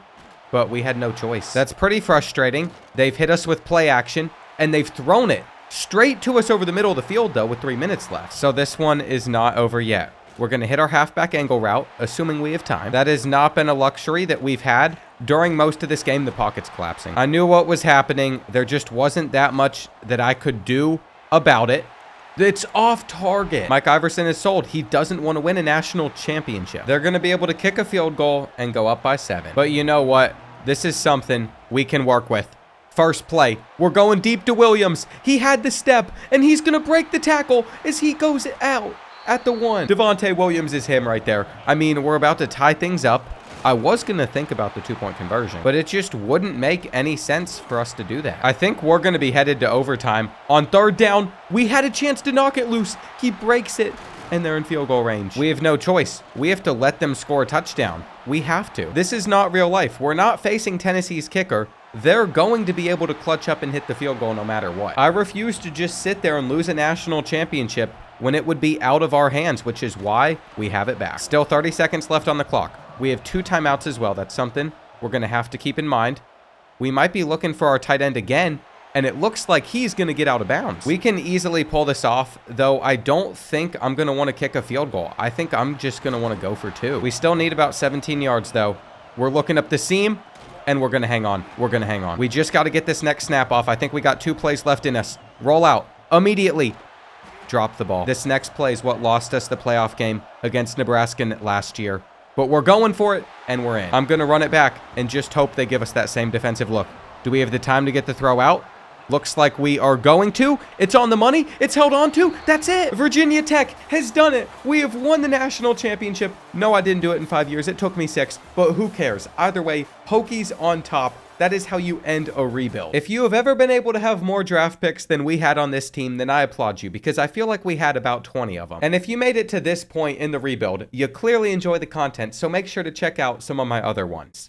but we had no choice. That's pretty frustrating. They've hit us with play action, and they've thrown it straight to us over the middle of the field, though, with 3 minutes left. So this one is not over yet. We're going to hit our halfback angle route, assuming we have time. That has not been a luxury that we've had during most of this game. The pocket's collapsing. I knew what was happening. There just wasn't that much that I could do about it. It's off target. Mike Iverson is sold. He doesn't want to win a national championship. They're going to be able to kick a field goal and go up by 7. But you know what? This is something we can work with. First play, we're going deep to Williams. He had the step, and he's going to break the tackle as he goes out at the 1. Devontae Williams is him right there. I mean, we're about to tie things up. I was going to think about the 2-point conversion, but it just wouldn't make any sense for us to do that. I think we're going to be headed to overtime. On 3rd down, we had a chance to knock it loose. He breaks it, and they're in field goal range. We have no choice. We have to let them score a touchdown. We have to. This is not real life. We're not facing Tennessee's kicker. They're going to be able to clutch up and hit the field goal no matter what. I refuse to just sit there and lose a national championship when it would be out of our hands, which is why we have it back. Still 30 seconds left on the clock. We have 2 timeouts as well. That's something we're going to have to keep in mind. We might be looking for our tight end again, and it looks like he's going to get out of bounds. We can easily pull this off, though I don't think I'm going to want to kick a field goal. I think I'm just going to want to go for 2. We still need about 17 yards, though. We're looking up the seam, and we're going to hang on. We're going to hang on. We just got to get this next snap off. I think we got 2 plays left in us. Roll out immediately. Drop the ball. This next play is what lost us the playoff game against Nebraska last year. But we're going for it, and we're in. I'm going to run it back and just hope they give us that same defensive look. Do we have the time to get the throw out? Looks like we are going to. It's on the money. It's held on to. That's it. Virginia Tech has done it. We have won the national championship. No, I didn't do it in 5 years. It took me 6, but who cares? Either way, Hokies on top. That is how you end a rebuild. If you have ever been able to have more draft picks than we had on this team, then I applaud you, because I feel like we had about 20 of them. And if you made it to this point in the rebuild, you clearly enjoy the content, so make sure to check out some of my other ones.